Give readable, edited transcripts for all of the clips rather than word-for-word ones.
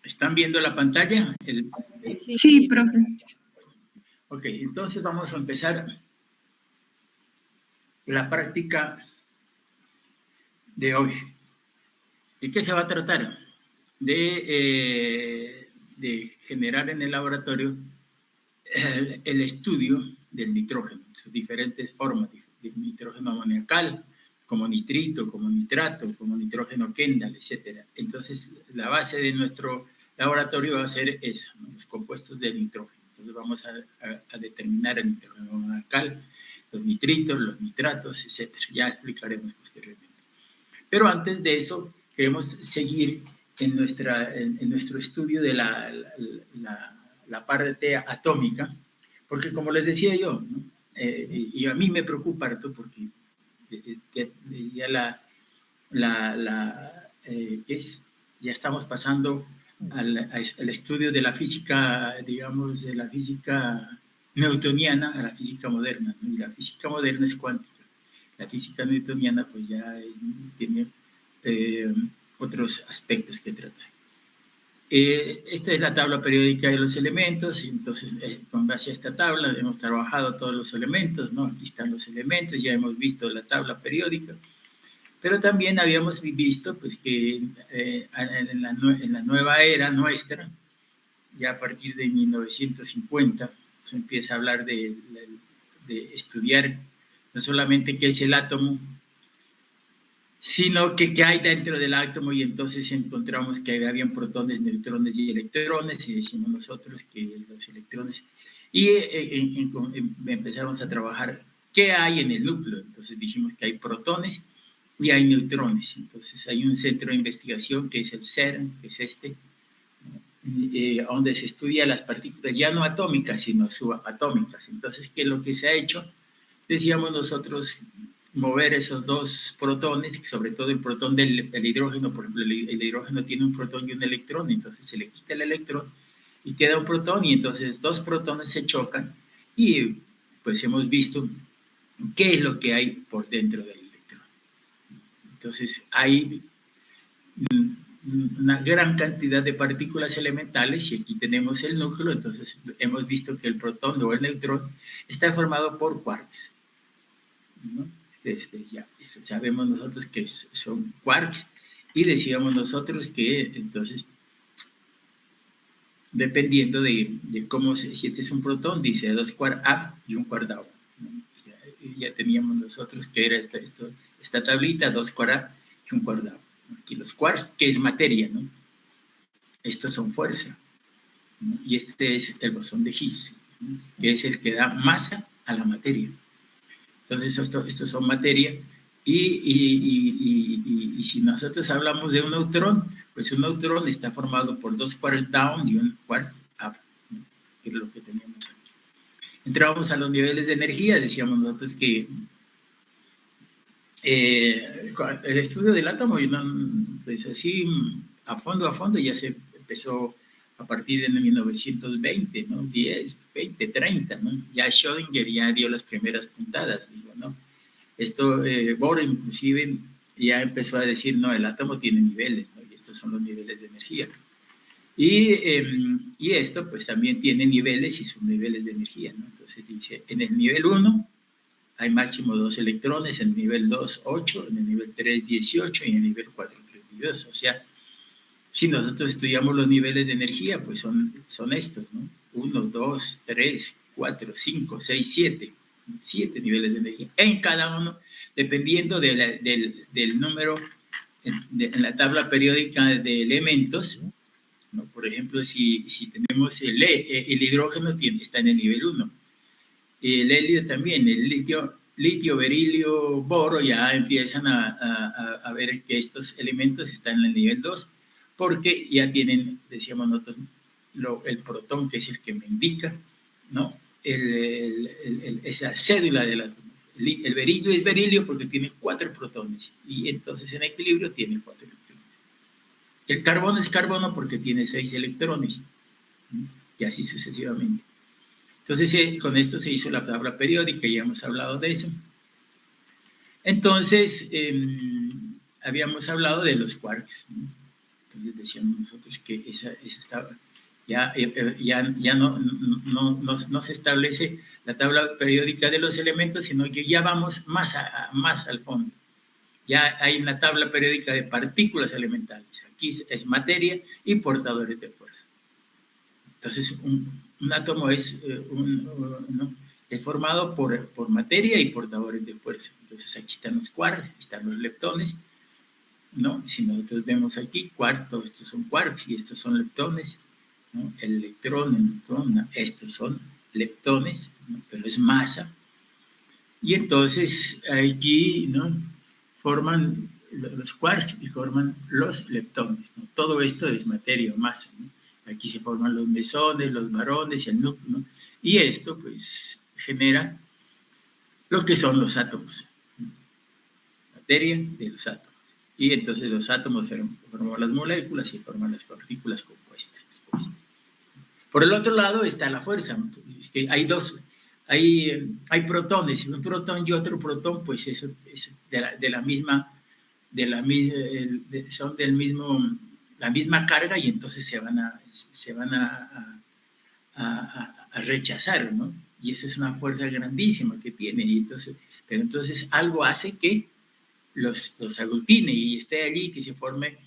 ¿Están viendo la pantalla? Sí, profe. Ok, entonces vamos a empezar la práctica de hoy. ¿De qué se va a tratar? De generar en el laboratorio el estudio del nitrógeno, sus diferentes formas, de nitrógeno amoniacal, como nitrito, como nitrato, como nitrógeno Kendall, etc. Entonces, la base de nuestro laboratorio va a ser esa, ¿no? Los compuestos del nitrógeno. Entonces, vamos a determinar el nitrógeno amoniacal, los nitritos, los nitratos, etc. Ya explicaremos posteriormente. Pero antes de eso, queremos seguir en nuestro estudio de la parte atómica, porque como les decía yo, ¿no? Y a mí me preocupa harto porque ya ya estamos pasando al estudio de la física, digamos, de la física newtoniana a la física moderna, ¿no? Y la física moderna es cuántica. La física newtoniana pues ya tiene otros aspectos que tratar. Esta es la tabla periódica de los elementos, entonces con base a esta tabla hemos trabajado todos los elementos, ¿no? Aquí están los elementos, ya hemos visto la tabla periódica, pero también habíamos visto pues, que en la nueva era nuestra, ya a partir de 1950, se empieza a hablar de estudiar no solamente qué es el átomo, sino que qué hay dentro del átomo, y entonces encontramos que habían protones, neutrones y electrones, y decimos nosotros que los electrones, y empezamos a trabajar qué hay en el núcleo. Entonces dijimos que hay protones y hay neutrones. Entonces hay un centro de investigación que es el CERN, que es donde se estudia las partículas ya no atómicas, sino subatómicas. Entonces, ¿qué es lo que se ha hecho? Decíamos nosotros, mover esos dos protones, sobre todo el protón del hidrógeno. Por ejemplo, el hidrógeno tiene un protón y un electrón, entonces se le quita el electrón y queda un protón, y entonces dos protones se chocan, y pues hemos visto qué es lo que hay por dentro del electrón. Entonces hay una gran cantidad de partículas elementales, y aquí tenemos el núcleo. Entonces hemos visto que el protón o el neutrón está formado por quarks, ¿no? Ya sabemos nosotros que son quarks, y decíamos nosotros que entonces, dependiendo de cómo si este es un protón, dice 2 quark up y 1 quark down, ¿no? Ya teníamos nosotros que era esta tablita, 2 quark up y 1 quark down. Aquí los quarks, que es materia, ¿no? Estos son fuerza, ¿no? Y este es el bosón de Higgs, ¿no? Que es el que da masa a la materia. Entonces, estos son materia, y si nosotros hablamos de un neutrón, pues un neutrón está formado por 2 quarks down y 1 quark up, ¿no? Que es lo que teníamos aquí. Entrábamos a los niveles de energía, decíamos nosotros que el estudio del átomo, pues así a fondo ya se empezó a partir de 1920, ¿no? 10, 20, 30, ¿no? Ya Schrödinger ya dio las primeras puntadas, digo, ¿no? Esto, Bohr inclusive ya empezó a decir, no, el átomo tiene niveles, ¿no? Y estos son los niveles de energía. Y esto pues también tiene niveles y subniveles de energía, ¿no? Entonces dice, en el nivel 1 hay máximo 2 electrones, en el nivel 2, 8, en el nivel 3, 18, y en el nivel 4, 32. O sea, si nosotros estudiamos los niveles de energía, pues son estos, ¿no? 1, 2, 3, 4, 5, 6, 7. 7 niveles de energía. En cada uno, dependiendo del número en la tabla periódica de elementos, ¿no? Por ejemplo, si tenemos el hidrógeno, está en el nivel 1. El helio también, el litio, berilio, boro, ya empiezan a ver que estos elementos están en el nivel 2, porque ya tienen, decíamos nosotros, el protón, que es el que me indica, ¿no? Esa cédula del átomo. El berilio es berilio porque tiene 4 protones, y entonces en equilibrio tiene 4 electrones. El carbono es carbono porque tiene 6 electrones, ¿no? Y así sucesivamente. Entonces, con esto se hizo la tabla periódica, ya hemos hablado de eso. Entonces, habíamos hablado de los quarks, ¿no? Entonces decíamos nosotros que esa estaba, ya no se establece la tabla periódica de los elementos, sino que ya vamos más al fondo. Ya hay una tabla periódica de partículas elementales. Aquí es materia y portadores de fuerza. Entonces, un átomo es, es formado por materia y portadores de fuerza. Entonces, aquí están los quarks, están los leptones, ¿no? Si nosotros vemos aquí quarks, todos estos son quarks y estos son leptones, ¿no? El electrón, el neutrón, ¿no? Estos son leptones, ¿no? Pero es masa. Y entonces, aquí, ¿no? Forman los quarks y forman los leptones, ¿no? Todo esto es materia o masa, ¿no? Aquí se forman los mesones, los barones y el núcleo, ¿no? Y esto, pues, genera lo que son los átomos, ¿no? Materia de los átomos. Y entonces los átomos forman las moléculas y forman las partículas compuestas después. Por el otro lado está la fuerza, ¿no? Es que hay dos, hay protones, un protón y otro protón, pues eso es de la misma, son del mismo, la misma carga y entonces se van a rechazar, ¿no? Y esa es una fuerza grandísima que tiene. Y entonces, pero entonces algo hace que los aglutine y esté allí, que se forme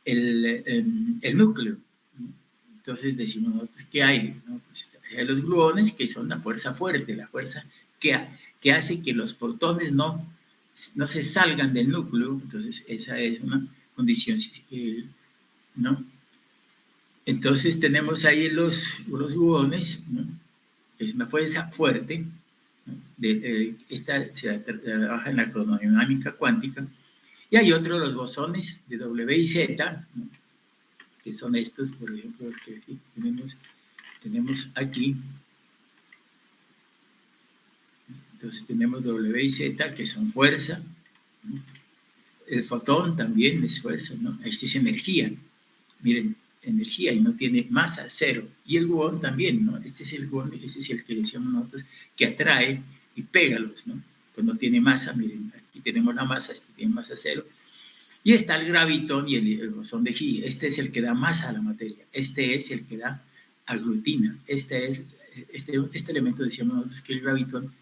el núcleo, ¿no? Entonces decimos nosotros, ¿qué hay? ¿No? Pues hay los gluones, que son la fuerza fuerte, la fuerza que hace que los protones no se salgan del núcleo. Entonces esa es una condición, ¿no? Entonces tenemos ahí los gluones, ¿no? Es una fuerza fuerte, ¿no? Esta se trabaja en la cronodinámica cuántica. Y hay otros, los bosones de W y Z, ¿no? Que son estos, por ejemplo, que aquí tenemos aquí. Entonces tenemos W y Z, que son fuerza, ¿no? El fotón también es fuerza, ¿no? Este es energía. Miren, energía y no tiene masa, cero. Y el gluón también, ¿no? Este es el gluón, este es el que decíamos nosotros, que atrae y pega los, ¿no? Pues no tiene masa, miren, aquí tenemos la masa, este tiene masa cero. Y está el gravitón y el bosón de Higgs. Este es el que da masa a la materia. Este es el que da aglutina. Este elemento, decíamos nosotros, que el gravitón,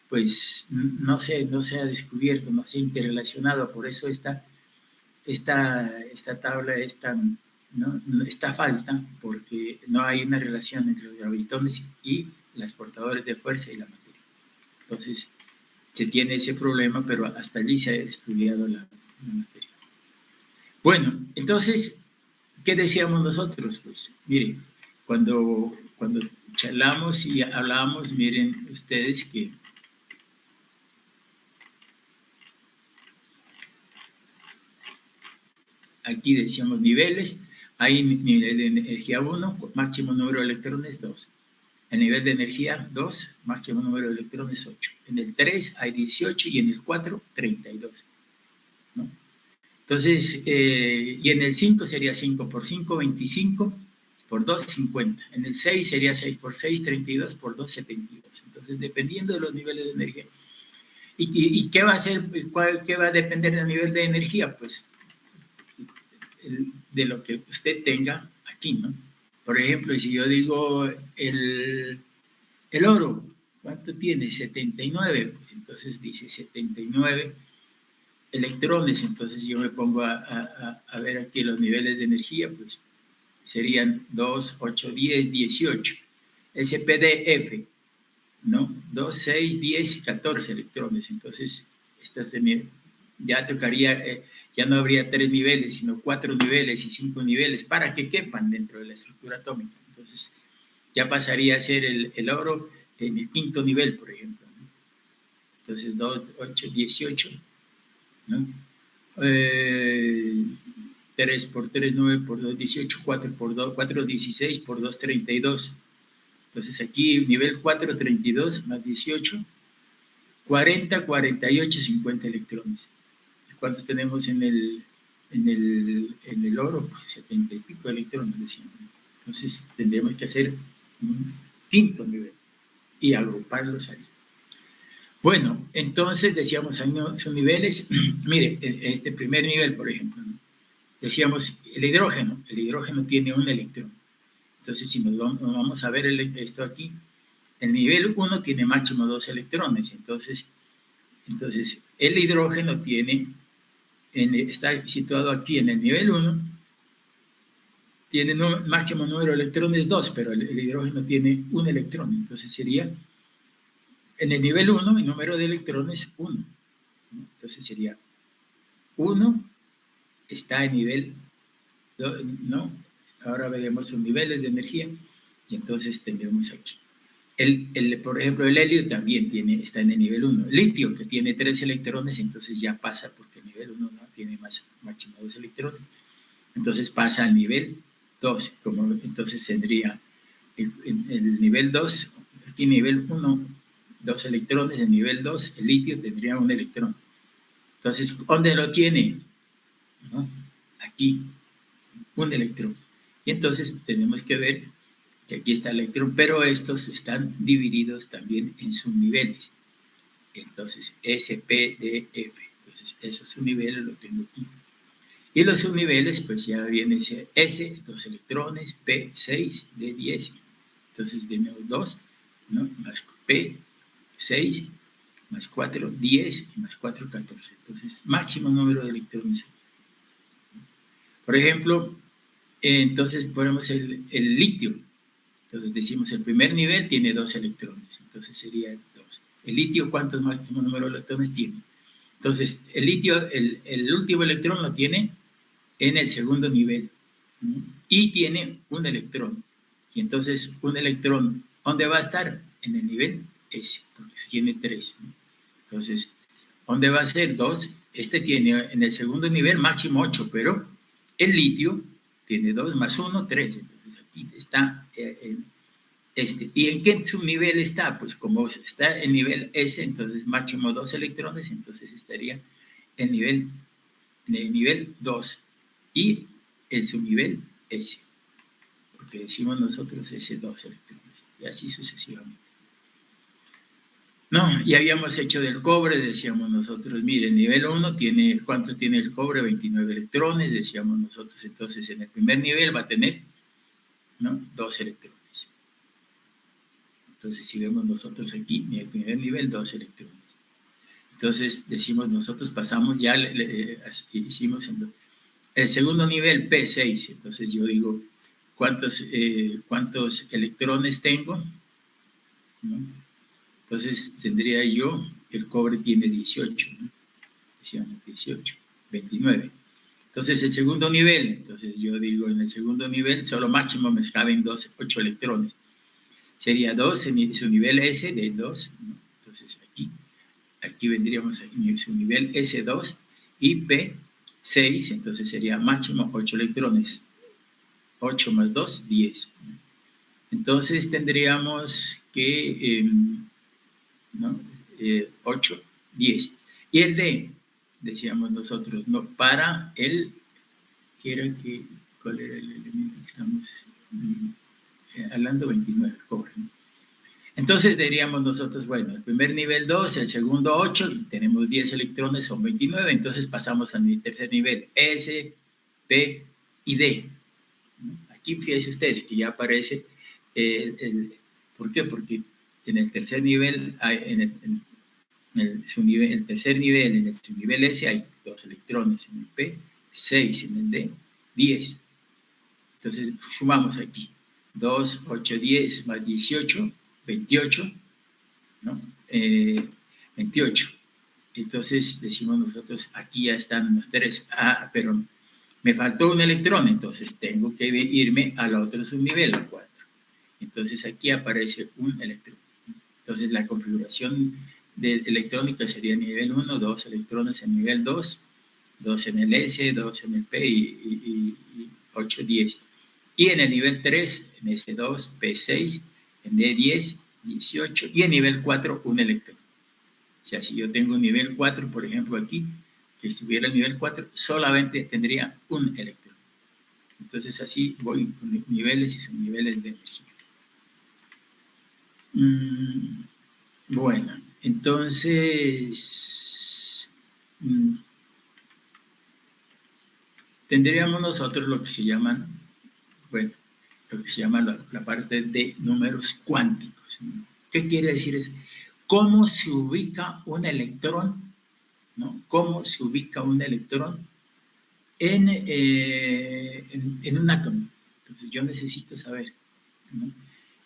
pues no se ha descubierto, no se ha interrelacionado. Por eso esta tabla es tan, ¿no? Esta falta, porque no hay una relación entre los gravitones y los portadores de fuerza y la materia. Entonces, se tiene ese problema, pero hasta allí se ha estudiado la materia. Bueno, entonces, ¿qué decíamos nosotros? Pues, miren, cuando charlamos y hablábamos, miren ustedes que aquí decíamos niveles, hay nivel de energía 1, máximo número de electrones 2. El nivel de energía 2, máximo número de electrones 8. En el 3 hay 18 y en el 4, 32. ¿No? Entonces, y en el 5 sería 5 por 5, 25, por 2, 50. En el 6 sería 6 por 6, 32, por 2, 72. Entonces, dependiendo de los niveles de energía. ¿Y qué va a ser, qué va a depender del nivel de energía? Pues de lo que usted tenga aquí, ¿no? Por ejemplo, si yo digo el oro, ¿cuánto tiene? 79. Entonces dice 79 electrones. Entonces yo me pongo a ver aquí los niveles de energía, pues serían 2, 8, 10, 18. SPDF, ¿no? 2, 6, 10 y 14 electrones. Entonces, estas ya tocaría, ya no habría 3 niveles, sino 4 niveles y 5 niveles para que quepan dentro de la estructura atómica. Entonces, ya pasaría a ser el oro en el quinto nivel, por ejemplo, ¿no? Entonces, 2, 8, 18, ¿no? 3 por 3, 9 por 2, 18, 4 por 2, 4, 16 por 2, 32. Entonces aquí nivel 4, 32 más 18, 40, 48, 50 electrones. ¿Cuántos tenemos en el oro? Pues 70 y pico electrones, decíamos. Entonces tendremos que hacer un quinto nivel y agruparlos ahí. Bueno, entonces decíamos, ahí no, son niveles. Mire, este primer nivel, por ejemplo, ¿no? decíamos, el hidrógeno tiene un electrón. Entonces, si nos vamos a ver esto aquí, el nivel 1 tiene máximo 2 electrones. Entonces el hidrógeno está situado aquí en el nivel 1, tiene máximo número de electrones 2, pero el hidrógeno tiene un electrón. Entonces sería, en el nivel 1, el número de electrones 1. Entonces sería 1 está en nivel 2, ¿no? Ahora veremos sus niveles de energía y entonces tendremos aquí. Por ejemplo, el helio también está en el nivel 1. El litio, que tiene 3 electrones, entonces ya pasa, porque el nivel 1 no tiene máximo 2 electrones. Entonces pasa al nivel 2. Entonces tendría el nivel 2, aquí nivel 1, 2 electrones, el nivel 2, el litio tendría un electrón. Entonces, ¿dónde lo tiene? ¿No? Aquí, un electrón. Y entonces tenemos que ver que aquí está el electrón, pero estos están divididos también en subniveles. Entonces, S, P, D, F. Entonces, esos subniveles los tengo aquí. Y los subniveles, pues ya viene S, 2 electrones, P, 6, D, 10. Entonces, tenemos 2, ¿no? Más P, 6, más 4, 10, y más 4, 14. Entonces, máximo número de electrones. Por ejemplo, entonces ponemos el litio. Entonces decimos el primer nivel tiene 2 electrones, entonces sería 2. El litio, ¿cuántos máximo número de electrones tiene? Entonces el litio, el último electrón lo tiene en el segundo nivel, ¿no? Y tiene un electrón. Y entonces un electrón, ¿dónde va a estar? En el nivel S, porque tiene 3, ¿no? Entonces, ¿dónde va a ser? 2. Este tiene en el segundo nivel máximo 8, pero el litio tiene 2 más 1, 3. Entonces aquí está ¿Y en qué subnivel está? Pues como está en nivel S, entonces máximo 2 electrones, entonces estaría en el nivel 2 y el subnivel S, porque decimos nosotros S2 electrones, y así sucesivamente. No, ya habíamos hecho del cobre, decíamos nosotros, mire, el nivel 1 tiene, ¿cuántos tiene el cobre? 29 electrones, decíamos nosotros, entonces en el primer nivel va a tener, ¿no? 2 electrones. Entonces, si vemos nosotros aquí, en el primer nivel, 2 electrones. Entonces, decimos nosotros, pasamos ya, hicimos el segundo nivel, P6. Entonces, yo digo, ¿cuántos electrones tengo? ¿No? Entonces, tendría yo que el cobre tiene 18, ¿no? Decíamos 18, 29. Entonces, el segundo nivel, entonces yo digo, en el segundo nivel, solo máximo me caben 8 electrones. Sería 2 en su nivel S de 2, ¿no? Entonces, aquí vendríamos en su nivel S2 y P6, entonces sería máximo 8 electrones. 8 más 2, 10. Entonces tendríamos que, ¿no? 8, 10. Y el D, decíamos nosotros, ¿no? Para el, ¿cuál era el elemento que estamos hablando? 29, cobre, ¿no? Entonces diríamos nosotros, bueno, el primer nivel 2, el segundo 8, y tenemos 10 electrones, son 29, entonces pasamos al tercer nivel, S, P y D. Aquí fíjense ustedes que ya aparece ¿por qué? Porque en el tercer nivel, el tercer nivel, en el subnivel S hay 2 electrones, en el P, 6, en el D, 10. Entonces sumamos aquí, 2, 8, 10 más 18, 28, ¿no? 28. Entonces decimos nosotros, aquí ya están los 3. Pero me faltó un electrón, entonces tengo que irme al otro subnivel, al 4. Entonces aquí aparece un electrón. Entonces la configuración electrónica sería nivel 1, 2 electrones en nivel 2, 2 en el S, 2 en el P y 8, 10. Y en el nivel 3, en S2, P6, en D10, 18, y en nivel 4, un electrón. O sea, si yo tengo un nivel 4, por ejemplo, aquí, que estuviera el nivel 4, solamente tendría un electrón. Entonces, así voy con niveles y subniveles de energía. Bueno, entonces, tendríamos nosotros lo que se llaman, bueno, lo que se llama la parte de números cuánticos. ¿Qué quiere decir eso? ¿Cómo se ubica un electrón? ¿No? ¿Cómo se ubica un electrón en un átomo? Entonces yo necesito saber, ¿no?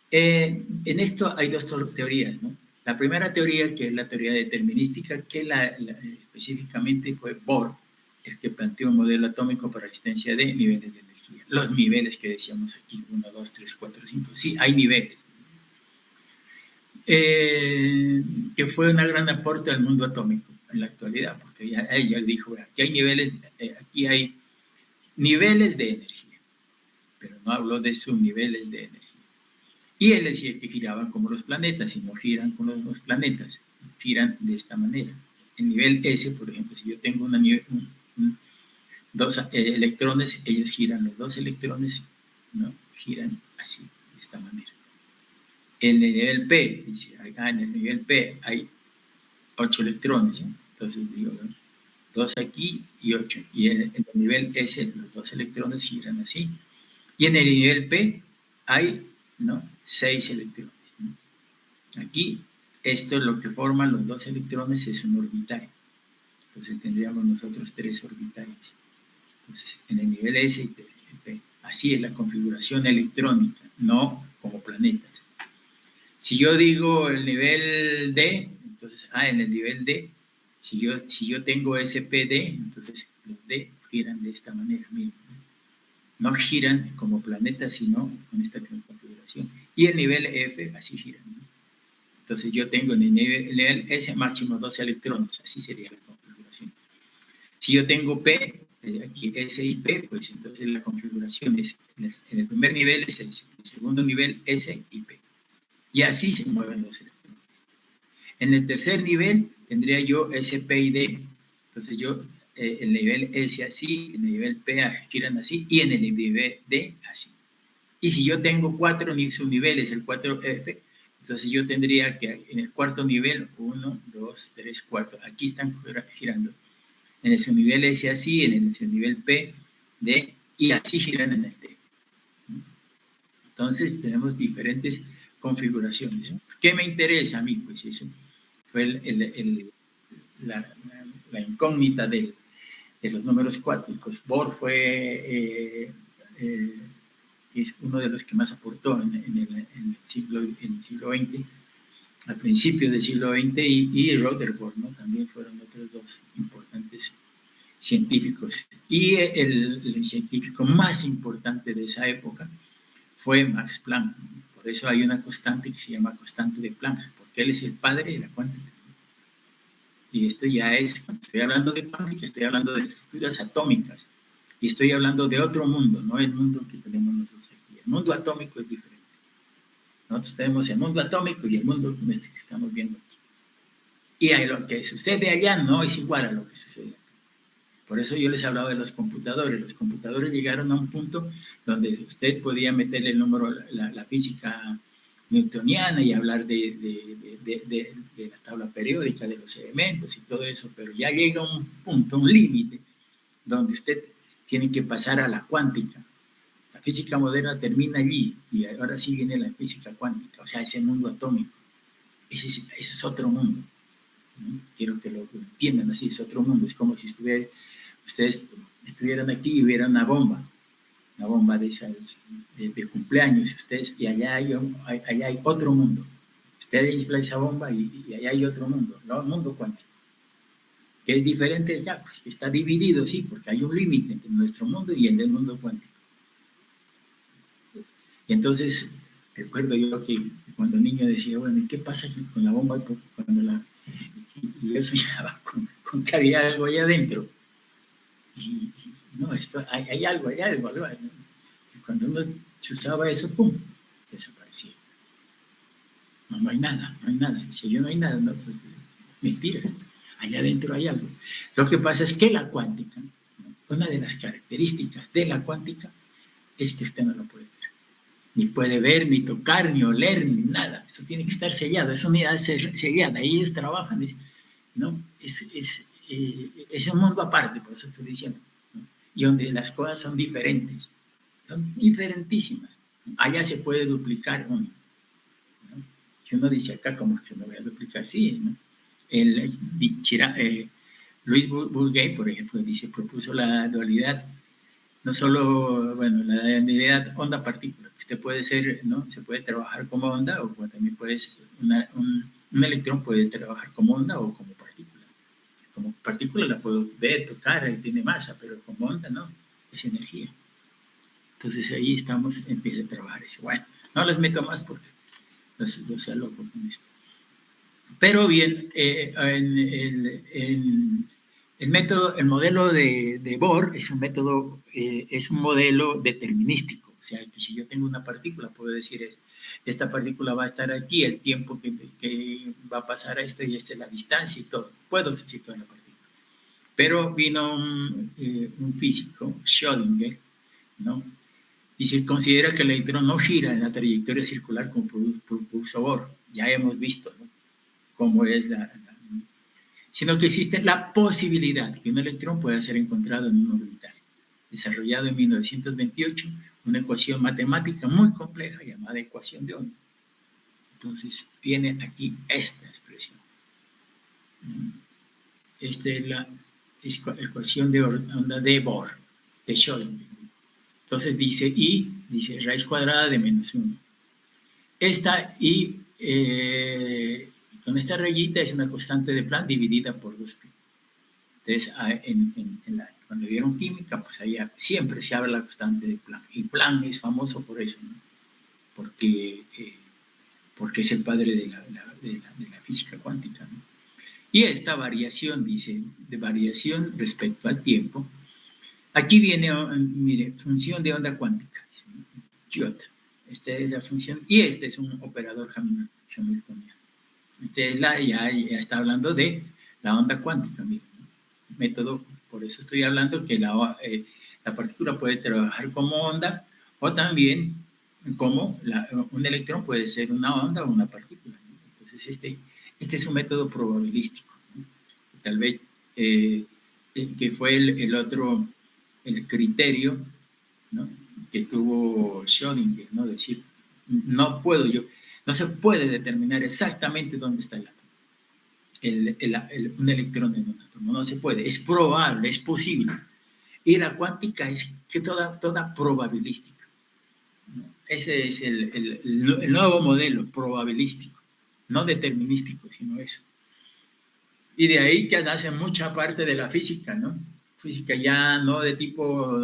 En esto hay dos teorías, ¿no? La primera teoría, que es la teoría determinística, que específicamente fue Bohr, el que planteó un modelo atómico para la existencia de niveles de energía. Los niveles que decíamos aquí, 1, 2, 3, 4, 5, sí, hay niveles. Que fue un gran aporte al mundo atómico en la actualidad, porque ella dijo, aquí hay niveles de energía, pero no habló de subniveles de energía. Y él decía que giraban como los planetas y no giran como los planetas, giran de esta manera. En nivel S, por ejemplo, si yo tengo dos electrones, ellos giran los dos electrones, ¿no? Giran así, de esta manera. En el nivel P, dice, acá en el nivel P hay 8 electrones, ¿sí? Entonces digo, 2 aquí y 8. Y en el nivel S, los dos electrones giran así. Y en el nivel P hay, ¿no?, 6 electrones, ¿no? Aquí, esto es lo que forman los dos electrones, es un orbital. Entonces tendríamos nosotros 3 orbitales. Entonces, en el nivel S y P. Así es la configuración electrónica, no como planetas. Si yo digo el nivel D, entonces, en el nivel D, si yo tengo SPD, entonces los D giran de esta manera, miren, no giran como planetas, sino con esta configuración. Y el nivel F, así giran, ¿no? Entonces yo tengo en el nivel S máximo 12 electrones, así sería la configuración. Si yo tengo P, aquí S y P, pues entonces la configuración es, en el primer nivel es S, en el segundo nivel S y P. Y así se mueven los electrones. En el tercer nivel tendría yo S, P y D. Entonces yo, el nivel S así, en el nivel P giran así, y en el nivel D así. Y si yo tengo 4 subniveles, el 4F, entonces yo tendría que en el cuarto nivel, 1, 2, 3, 4, aquí están girando. En el subnivel S así, en el subnivel P, D, y así giran en el D. Entonces tenemos diferentes configuraciones. ¿Qué me interesa a mí? Pues eso fue la incógnita de los números cuánticos. Bohr fue es uno de los que más aportó en el siglo XX, al principio del siglo XX, y Rutherford, ¿no? También fueron otros dos importantes científicos. Y el científico más importante de esa época fue Max Planck. Por eso hay una constante que se llama constante de Planck, porque él es el padre de la cuántica. Y esto ya es, cuando estoy hablando de cuántica, estoy hablando de estructuras atómicas. Y estoy hablando de otro mundo, no el mundo que tenemos nosotros aquí. El mundo atómico es diferente. Nosotros tenemos el mundo atómico y el mundo que estamos viendo aquí. Y lo que sucede allá no es igual a lo que sucede aquí. Por eso yo les he hablado de los computadores. Los computadores llegaron a un punto donde usted podía meterle el número, la física newtoniana y hablar de la tabla periódica, de los elementos y todo eso, pero ya llega un punto, un límite, donde usted tiene que pasar a la cuántica. La física moderna termina allí y ahora sí viene la física cuántica, o sea, ese mundo atómico. Ese es otro mundo, ¿no? Quiero que lo entiendan así, es otro mundo. Es como si ustedes estuvieran aquí y vieran una bomba de esas de cumpleaños, y allá hay otro mundo. Usted infla esa bomba y allá hay otro mundo, ¿no? El mundo cuántico, que es diferente ya, pues está dividido, sí, porque hay un límite entre nuestro mundo y el del mundo cuántico. Y entonces, recuerdo yo que cuando niño decía, bueno, ¿y qué pasa con la bomba? Y yo soñaba con que había algo allá adentro. Y no, hay algo, hay algo. Y cuando uno chuzaba eso, ¡pum!, desaparecía. No hay nada, no hay nada. Si yo no hay nada, no, pues mentira. Allá adentro hay algo. Lo que pasa es que la cuántica, una de las características de la cuántica es que usted no lo puede ver. Ni puede ver, ni tocar, ni oler, ni nada. Eso tiene que estar sellado, es unidad sellada. Ahí ellos trabajan, ¿no? Es un mundo aparte, por eso estoy diciendo, ¿no? y donde las cosas son diferentes, son diferentísimas. Allá se puede duplicar uno, ¿no? Y uno dice acá, como que no voy a duplicar, sí, ¿no? Luis Bourget, por ejemplo, propuso la dualidad, no solo, bueno, la dualidad onda-partícula, que usted puede ser, ¿no? Se puede trabajar como onda o también puede ser un electrón puede trabajar como onda o como partícula. Como partícula la puedo ver, tocar, tiene masa, pero como onda no, es energía. Entonces ahí empieza a trabajar eso. Bueno, no les meto más porque no sea loco con esto. Pero bien, el modelo de Bohr es un modelo determinístico. O sea, que si yo tengo una partícula, puedo decir, esta partícula va a estar aquí, el tiempo que va a pasar a esto y esta es la distancia y todo. Puedo situar la partícula. Pero vino un físico, Schrödinger, ¿no? Dice, considera que el electrón no gira en la trayectoria circular como propuso Bohr. Ya hemos visto, ¿no? Cómo es sino que existe la posibilidad que un electrón pueda ser encontrado en un orbital. Desarrollado en 1928, una ecuación matemática muy compleja llamada ecuación de onda. Entonces, viene aquí esta expresión. Esta es la ecuación de onda de Bohr, de Schrödinger. Entonces dice raíz cuadrada de -1. Esta y con esta rayita es una constante de Planck dividida por 2pi. Entonces, cuando vieron química, pues allá siempre se habla la constante de Planck. Y Planck es famoso por eso, ¿no? Porque es el padre de la física cuántica, ¿no? Y esta variación, dice, de variación respecto al tiempo, aquí viene, mire, función de onda cuántica, J. Esta es la función, y este es un operador hamiltoniano. Ya está hablando de la onda cuántica, mire, método, por eso estoy hablando que la partícula puede trabajar como onda o también como un electrón puede ser una onda o una partícula, ¿no? Entonces este es un método probabilístico, ¿no? Tal vez que fue el criterio, ¿no? Que tuvo Schrödinger, ¿no? Decir, no se puede determinar exactamente dónde está el átomo, un electrón en un átomo, no se puede, es probable, es posible. Y la cuántica es que toda probabilística, ¿no? Ese es el nuevo modelo probabilístico, no determinístico, sino eso. Y de ahí que nace mucha parte de la física, ¿no? Física ya no de tipo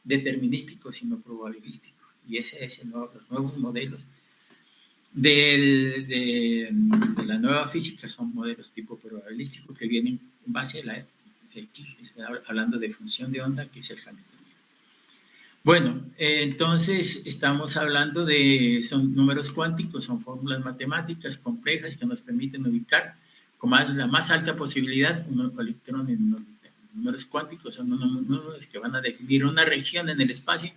determinístico, sino probabilístico. Y ese es los nuevos modelos de la nueva física son modelos tipo probabilístico que vienen en base a hablando de función de onda, que es el hamiltoniano. Bueno, entonces estamos hablando son números cuánticos, son fórmulas matemáticas complejas que nos permiten ubicar con la más alta posibilidad un electrón en un orbital. Números cuánticos son números que van a definir una región en el espacio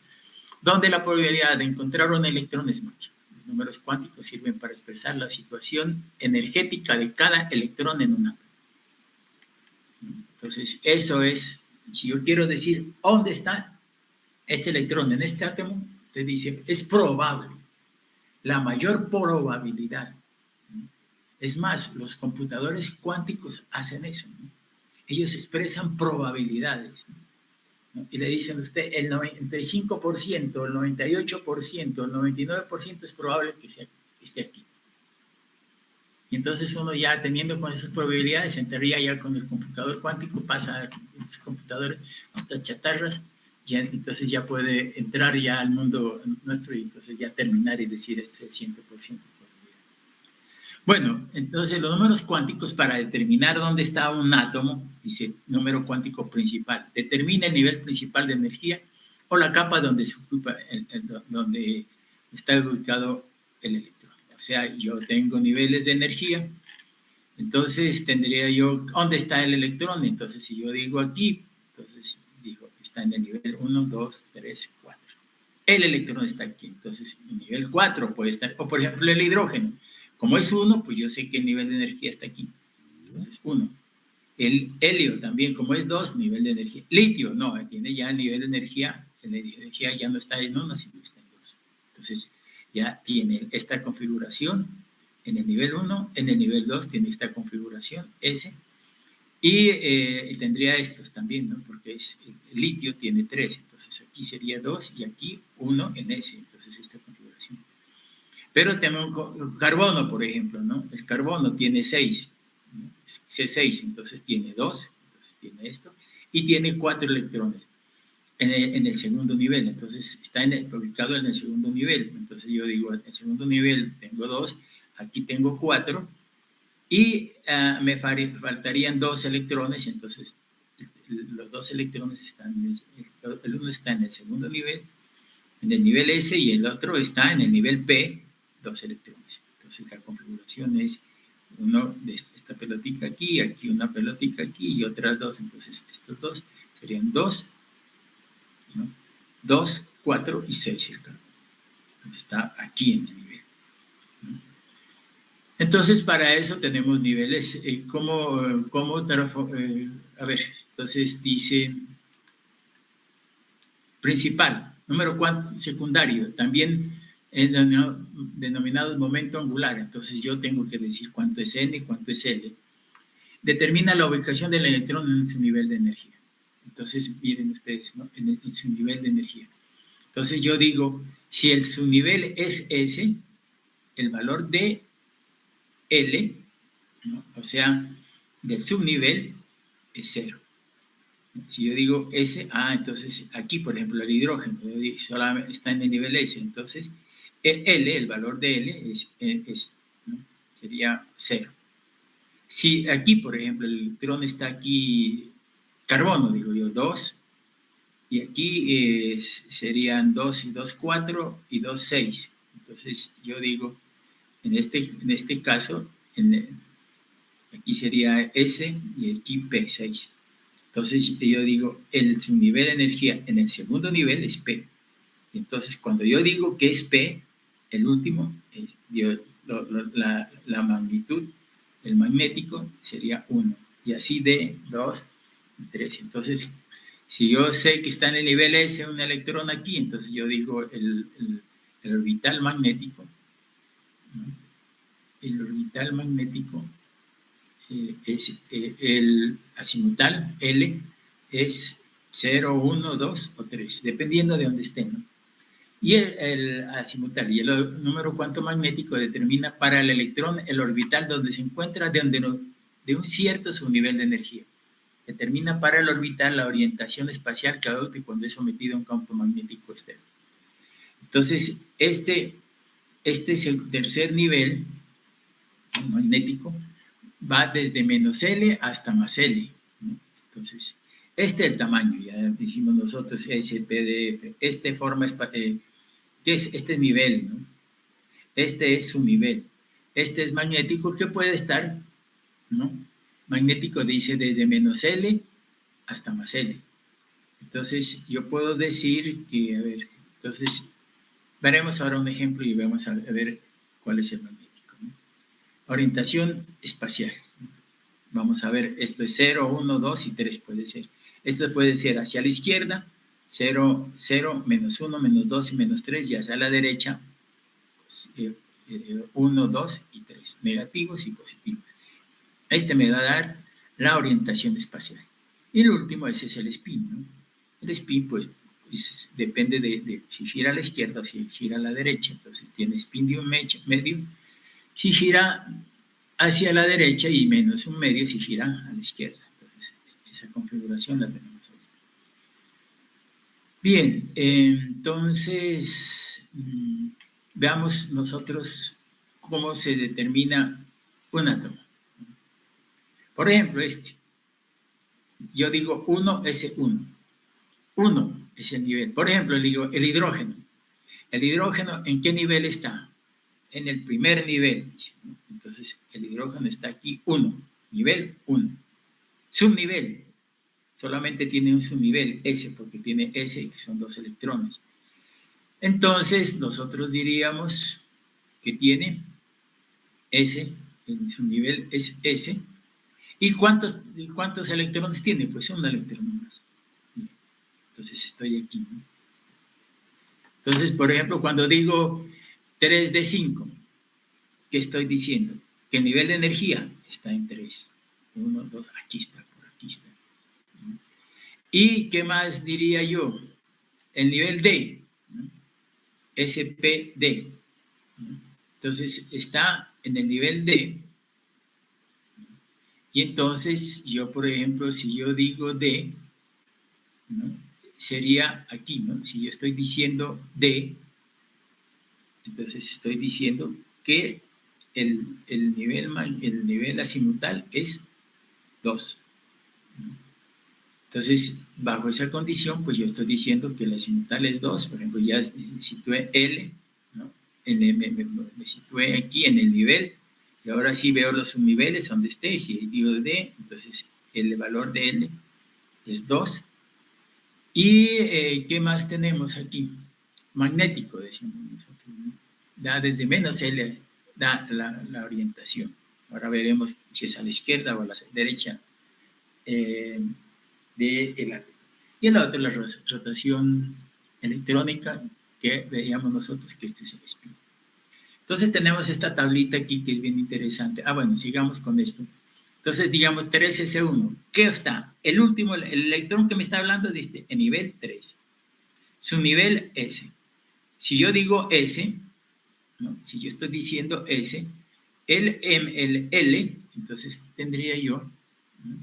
donde la probabilidad de encontrar un electrón es máxima. Los números cuánticos sirven para expresar la situación energética de cada electrón en un átomo. Entonces, eso es, si yo quiero decir dónde está este electrón en este átomo, usted dice, es probable, la mayor probabilidad. Es más, los computadores cuánticos hacen eso, ¿no? Ellos expresan probabilidades, ¿no? Y le dicen a usted, el 95%, el 98%, el 99% es probable que esté aquí. Y entonces uno ya teniendo con esas probabilidades, entraría ya con el computador cuántico, pasa a esos computadores, a estas chatarras, y entonces ya puede entrar ya al mundo nuestro y entonces ya terminar y decir este es el 100% probabilidad. Bueno, entonces los números cuánticos para determinar dónde está un átomo, dice número cuántico principal, determina el nivel principal de energía o la capa donde se ocupa, donde está ubicado el electrón. O sea, yo tengo niveles de energía, entonces tendría yo, ¿dónde está el electrón? Entonces, si yo digo aquí, entonces digo, está en el nivel 1, 2, 3, 4. El electrón está aquí, entonces el nivel 4 puede estar, o por ejemplo el hidrógeno. Como es 1, pues yo sé que el nivel de energía está aquí, entonces 1. El helio también, como es 2, nivel de energía. Litio, no, tiene ya el nivel de energía, la energía ya no está en 1, sino está en 2. Entonces, ya tiene esta configuración en el nivel 1, en el nivel 2 tiene esta configuración S, y tendría estos también, ¿no? Porque el litio tiene 3, entonces aquí sería 2 y aquí 1 en S, entonces esta configuración. Pero tenemos carbono, por ejemplo, ¿no? El carbono tiene 6, ¿no? C6, entonces tiene 2, entonces tiene esto, y tiene 4 electrones en el segundo nivel, entonces está ubicado en el segundo nivel, entonces yo digo, en el segundo nivel tengo 2, aquí tengo 4, y me faltarían 2 electrones, entonces los 2 electrones están, el uno está en el segundo nivel, en el nivel S, y el otro está en el nivel P, 2 electrones. Entonces la configuración es uno de esta pelotita aquí, aquí una pelotita aquí y otras 2, entonces estos 2 serían 2, ¿no? 2, 4 y 6 el carbono. Está aquí en el nivel, ¿no? Entonces, para eso tenemos niveles. A ver, entonces dice principal, número secundario, también denominados momento angular. Entonces, yo tengo que decir cuánto es n, cuánto es l. Determina la ubicación del electrón en su nivel de energía. Entonces, miren ustedes, ¿no? En su nivel de energía. Entonces, yo digo, si su nivel es S, el valor de L, ¿no? O sea, del subnivel es 0. Si yo digo S, entonces aquí, por ejemplo, el hidrógeno solamente está en el nivel S, entonces el valor de L es ¿no? Sería 0. Si aquí, por ejemplo, el electrón está aquí, carbono, digo yo, 2, y aquí serían 2 y 2, 4 y 2, 6. Entonces yo digo, en este caso, aquí sería S y aquí P6. Entonces yo digo, su nivel de energía en el segundo nivel es P. Entonces cuando yo digo que es P, el último, la magnitud, el magnético sería 1. Y así de 2 y 3. Entonces, si yo sé que está en el nivel S un electrón aquí, entonces yo digo el orbital magnético, ¿no? El orbital magnético es el azimutal L es 0, 1, 2 o 3, dependiendo de dónde estén, ¿no? Y el azimutal y el número cuanto magnético determina para el electrón el orbital donde se encuentra de un cierto subnivel de energía. Determina para el orbital la orientación espacial que adopte cuando es sometido a un campo magnético externo. Entonces, este es el tercer nivel magnético, va desde menos L hasta más L, ¿no? Entonces, este es el tamaño, ya dijimos nosotros, SPDF, este nivel, ¿no? Este es su nivel. Este es magnético, que puede estar, ¿no? Magnético dice desde menos L hasta más L. Entonces, yo puedo decir que, a ver, entonces, veremos ahora un ejemplo y vamos a ver cuál es el magnético, ¿no? Orientación espacial. Vamos a ver, esto es 0, 1, 2 y 3 puede ser. Esto puede ser hacia la izquierda, 0, 0, menos 1, menos 2 y menos 3, y hacia la derecha, 1, 2 y 3, negativos y positivos. Este me va a dar la orientación espacial. Y el último, ese es el spin, ¿no? El spin, pues, depende de si gira a la izquierda o si gira a la derecha. Entonces, tiene spin de un medio. Si gira hacia la derecha y menos un medio si gira a la izquierda. Entonces, esa configuración la tenemos hoy. Bien, entonces, veamos nosotros cómo se determina un átomo. Por ejemplo, yo digo 1 S1. 1 es el nivel. Por ejemplo, digo el hidrógeno. ¿El hidrógeno en qué nivel está? En el primer nivel. Entonces, el hidrógeno está aquí, 1, nivel 1. Subnivel, solamente tiene un subnivel, S, porque tiene S, que son 2 electrones. Entonces, nosotros diríamos que tiene S, en su nivel es S, ¿Y cuántos electrones tiene? Pues un electrón más. Entonces estoy aquí, ¿no? Entonces, por ejemplo, cuando digo 3 de 5, ¿qué estoy diciendo? Que el nivel de energía está en 3. 1, 2, aquí está, por aquí está. ¿Y qué más diría yo? El nivel D, ¿no? SPD. Entonces, está en el nivel D. Y entonces, yo, por ejemplo, si yo digo D, ¿no? Sería aquí, ¿no? Si yo estoy diciendo D, entonces estoy diciendo que el nivel azimutal es 2. Entonces, bajo esa condición, pues yo estoy diciendo que el azimutal es 2. Por ejemplo, ya situé L, ¿no? Me situé aquí en el nivel, y ahora sí veo los subniveles donde esté. Si digo D, entonces el valor de L es 2. ¿Y qué más tenemos aquí? Magnético, decimos nosotros, ¿no? Da desde menos L, da la orientación. Ahora veremos si es a la izquierda o a la derecha del átomo. Y el otro, la rotación electrónica, que veíamos nosotros que este es el spin. Entonces tenemos esta tablita aquí que es bien interesante. Bueno, sigamos con esto. Entonces, digamos 3S1. ¿Qué está? El último, el electrón que me está hablando dice en nivel 3. Su nivel S. Si yo digo S, ¿no? Si yo estoy diciendo S, el L, entonces tendría yo, ¿no?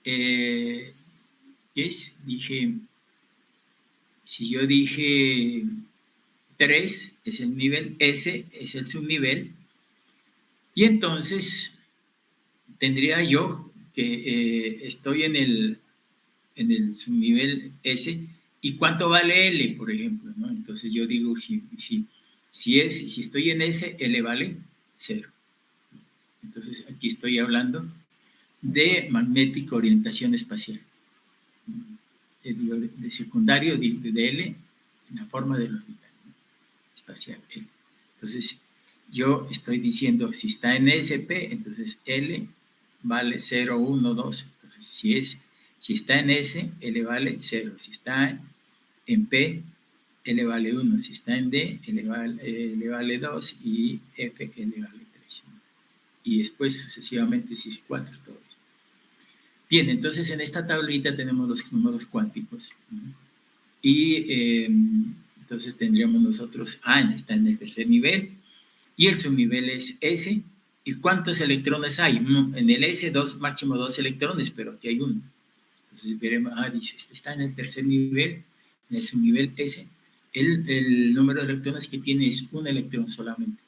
¿Qué es? Si yo dije 3, es el nivel S, es el subnivel, y entonces tendría yo que estoy en el subnivel S, ¿y cuánto vale L, por ejemplo? ¿No? Entonces yo digo, si estoy en S, L vale 0. Entonces aquí estoy hablando de magnética orientación espacial. De secundario de L en la forma del orbital, ¿no? Espacial L. Entonces yo estoy diciendo, si está en SP, entonces L vale 0, 1, 2. Entonces si está en S, L vale 0. Si está en P, L vale 1. Si está en D, L vale 2 y F, L vale 3. Y después sucesivamente si es 4, todo eso. Bien, entonces en esta tablita tenemos los números cuánticos, ¿no? Y entonces tendríamos nosotros, está en el tercer nivel, y el subnivel es S. ¿Y cuántos electrones hay? En el S, máximo 2 electrones, pero aquí hay uno. Entonces veremos, dice, este está en el tercer nivel, en el subnivel S. El número de electrones que tiene es un electrón solamente.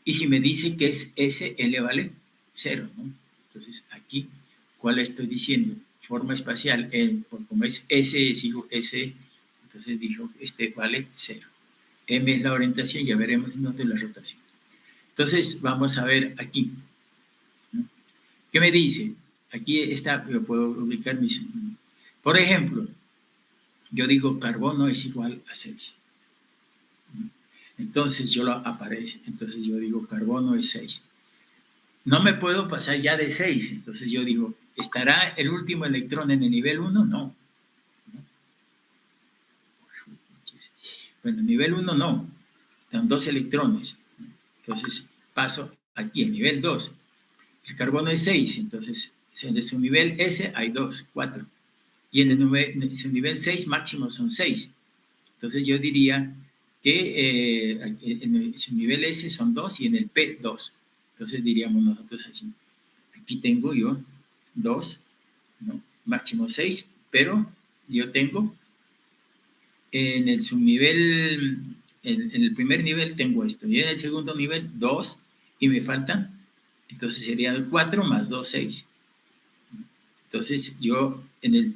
Y si me dice que es S, L vale 0, ¿no? Entonces aquí, ¿cuál estoy diciendo? Forma espacial, como es S, es hijo S, entonces dijo, este vale 0. M es la orientación, ya veremos en dónde la rotación. Entonces, vamos a ver aquí, ¿no? ¿Qué me dice? Aquí está, yo puedo ubicar mis... Por ejemplo, yo digo carbono es igual a 6. Entonces yo lo aparece, entonces yo digo carbono es 6. No me puedo pasar ya de 6, entonces yo digo, ¿estará el último electrón en el nivel 1? No. Bueno, nivel 1 no, son 2 electrones. Entonces paso aquí, en nivel 2. El carbono es 6, entonces en su nivel S hay 2, 4. Y en su nivel 6 máximo son 6. Entonces yo diría que en su nivel S son 2 y en el P 2. Entonces diríamos nosotros así. Aquí tengo yo 2, ¿no? Máximo 6, pero yo tengo en el subnivel, en el primer nivel tengo esto, y en el segundo nivel 2, y me faltan, entonces serían 4 más 2, 6. Entonces yo en el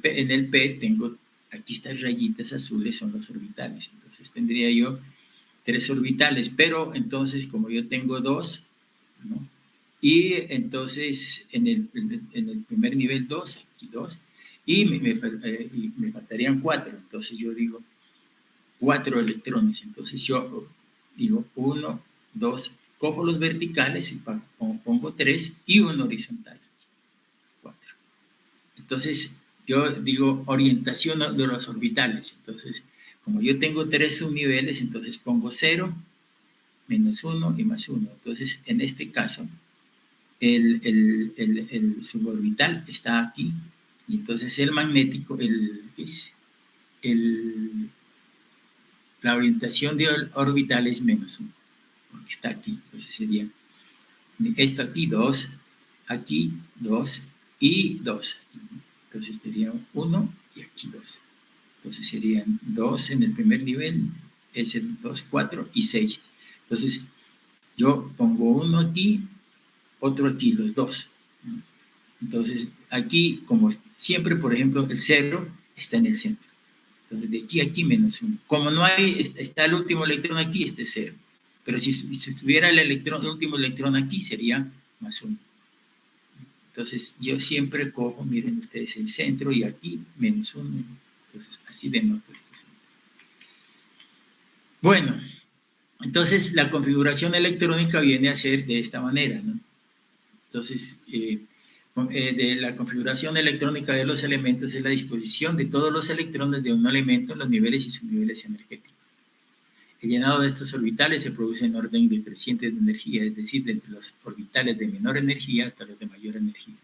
P tengo, aquí estas rayitas azules son los orbitales, entonces tendría yo 3 orbitales, pero entonces como yo tengo 2, ¿no? Y entonces en el primer nivel 2, aquí 2, y me faltarían 4, entonces yo digo 4 electrones, entonces yo digo 1, 2, cojo los verticales y pongo 3 y un horizontal. Entonces, yo digo orientación de los orbitales. Entonces, como yo tengo 3 subniveles, entonces pongo 0, menos 1 y más 1. Entonces, en este caso, el suborbital está aquí, y entonces el magnético, la orientación de orbital es menos 1, porque está aquí. Entonces sería esto aquí 2 y 2. Entonces sería 1 y aquí 2. Entonces serían 2 en el primer nivel, ese 2, 4 y 6. Entonces yo pongo uno aquí, otro aquí, los dos. Entonces aquí, como siempre, por ejemplo, el 0 está en el centro. Entonces de aquí a aquí menos 1. Como no hay, está el último electrón aquí, este es 0. Pero si estuviera el último electrón aquí, sería más 1. Entonces yo siempre cojo, miren ustedes, el centro y aquí menos 1. Entonces así denoto estos. Bueno, entonces la configuración electrónica viene a ser de esta manera, ¿no? Entonces, de la configuración electrónica de los elementos es la disposición de todos los electrones de un elemento en los niveles y subniveles energéticos. El llenado de estos orbitales se produce en orden decreciente de energía, es decir, desde los orbitales de menor energía hasta los de mayor energía.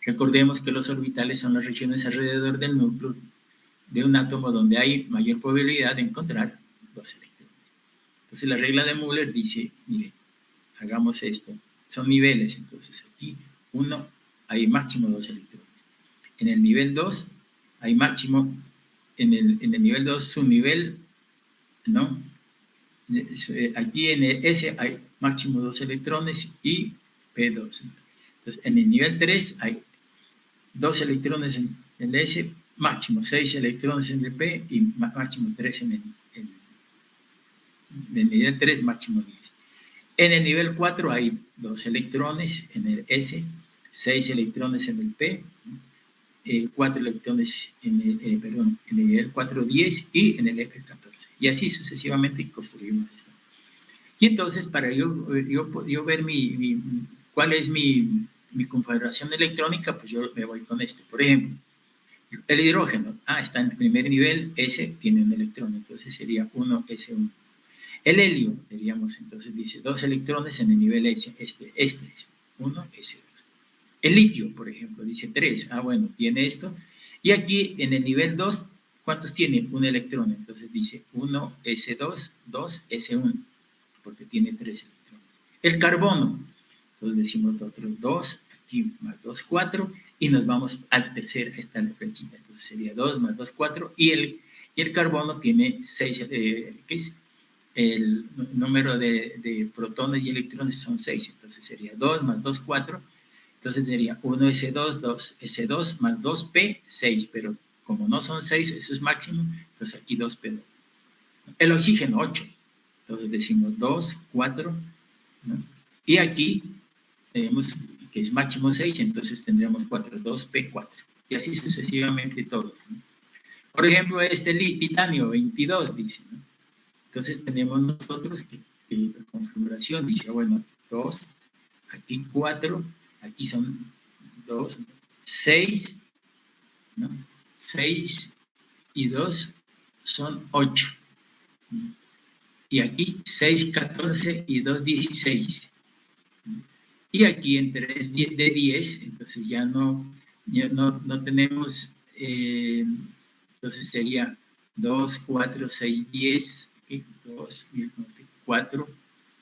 Recordemos que los orbitales son las regiones alrededor del núcleo de un átomo donde hay mayor probabilidad de encontrar los electrones. Entonces la regla de Müller dice, mire, hagamos esto, son niveles, entonces aquí 1 hay máximo 2 electrones. En el nivel 2 hay máximo, en el nivel 2 subnivel, ¿no? Aquí en el S hay máximo 2 electrones y P2. Entonces, en el nivel 3 hay 2 electrones en el S, máximo 6 electrones en el P y máximo 3 en el nivel 3, máximo 10. En el nivel 4 hay 2 electrones en el S, 6 electrones en el P, 4 electrones en el nivel 4, 10 y en el F, 14. Y así sucesivamente construimos esto. Y entonces, para yo ver cuál es mi configuración electrónica, pues yo me voy con esto. Por ejemplo, el hidrógeno, está en el primer nivel, S tiene un electrón, entonces sería 1S1. El helio, diríamos, entonces dice 2 electrones en el nivel S, este es 1S2. El litio, por ejemplo, dice 3, bueno, tiene esto. Y aquí en el nivel 2, ¿cuántos tiene? Un electrón, entonces dice 1S2, 2S1, porque tiene 3 electrones. El carbono, entonces decimos otros 2, aquí más 2, 4, y nos vamos al tercer, esta es la flechita, entonces sería 2 más 2, 4, y el carbono tiene 6, ¿qué es? El número de protones y electrones son 6, entonces sería 2 más 2, 4, entonces sería 1S2, 2S2 más 2P, 6, pero como no son 6, eso es máximo, entonces aquí 2P2. El oxígeno, 8, entonces decimos 2, 4, ¿no? Y aquí tenemos que es máximo 6, entonces tendríamos 4, 2P4, y así sucesivamente todos, ¿no? Por ejemplo, este titanio, 22, dice, ¿no? Entonces tenemos nosotros que la configuración dice, bueno, 2, aquí 4, aquí son 2, 6, ¿no? 6 y 2 son 8. Y aquí 6, 14 y 2, 16. Y aquí en 3 de 10, entonces ya no tenemos, entonces sería 2, 4, 6, 10, 2, 4,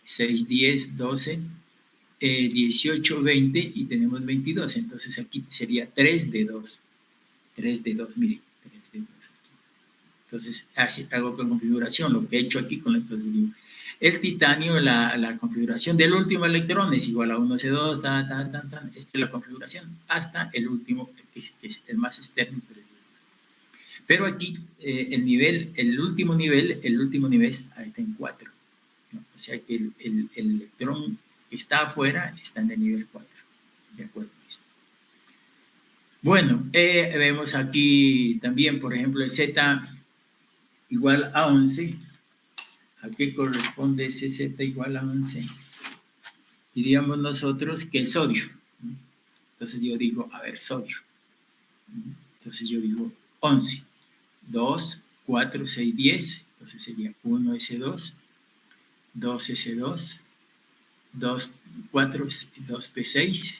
6, 10, 12, 18, 20 y tenemos 22. Entonces aquí sería 3 de 2. 3 de 2, miren, 3 de 2 aquí. Entonces así hago con configuración, lo que he hecho aquí con entonces digo, el titanio, la configuración del último electrón es igual a 1S2, esta es la configuración hasta el último, que es el más externo, 3 de 2. Pero aquí el último nivel está en 4, ¿no? O sea que el electrón que está afuera está en el nivel 4, ¿de acuerdo? Bueno, vemos aquí también, por ejemplo, el Z igual a 11. ¿A qué corresponde ese Z igual a 11? Diríamos nosotros que el sodio, ¿no? Entonces yo digo, a ver, sodio. Entonces yo digo 11. 2, 4, 6, 10. Entonces sería 1s2, 2s2, 2, 4, 2p6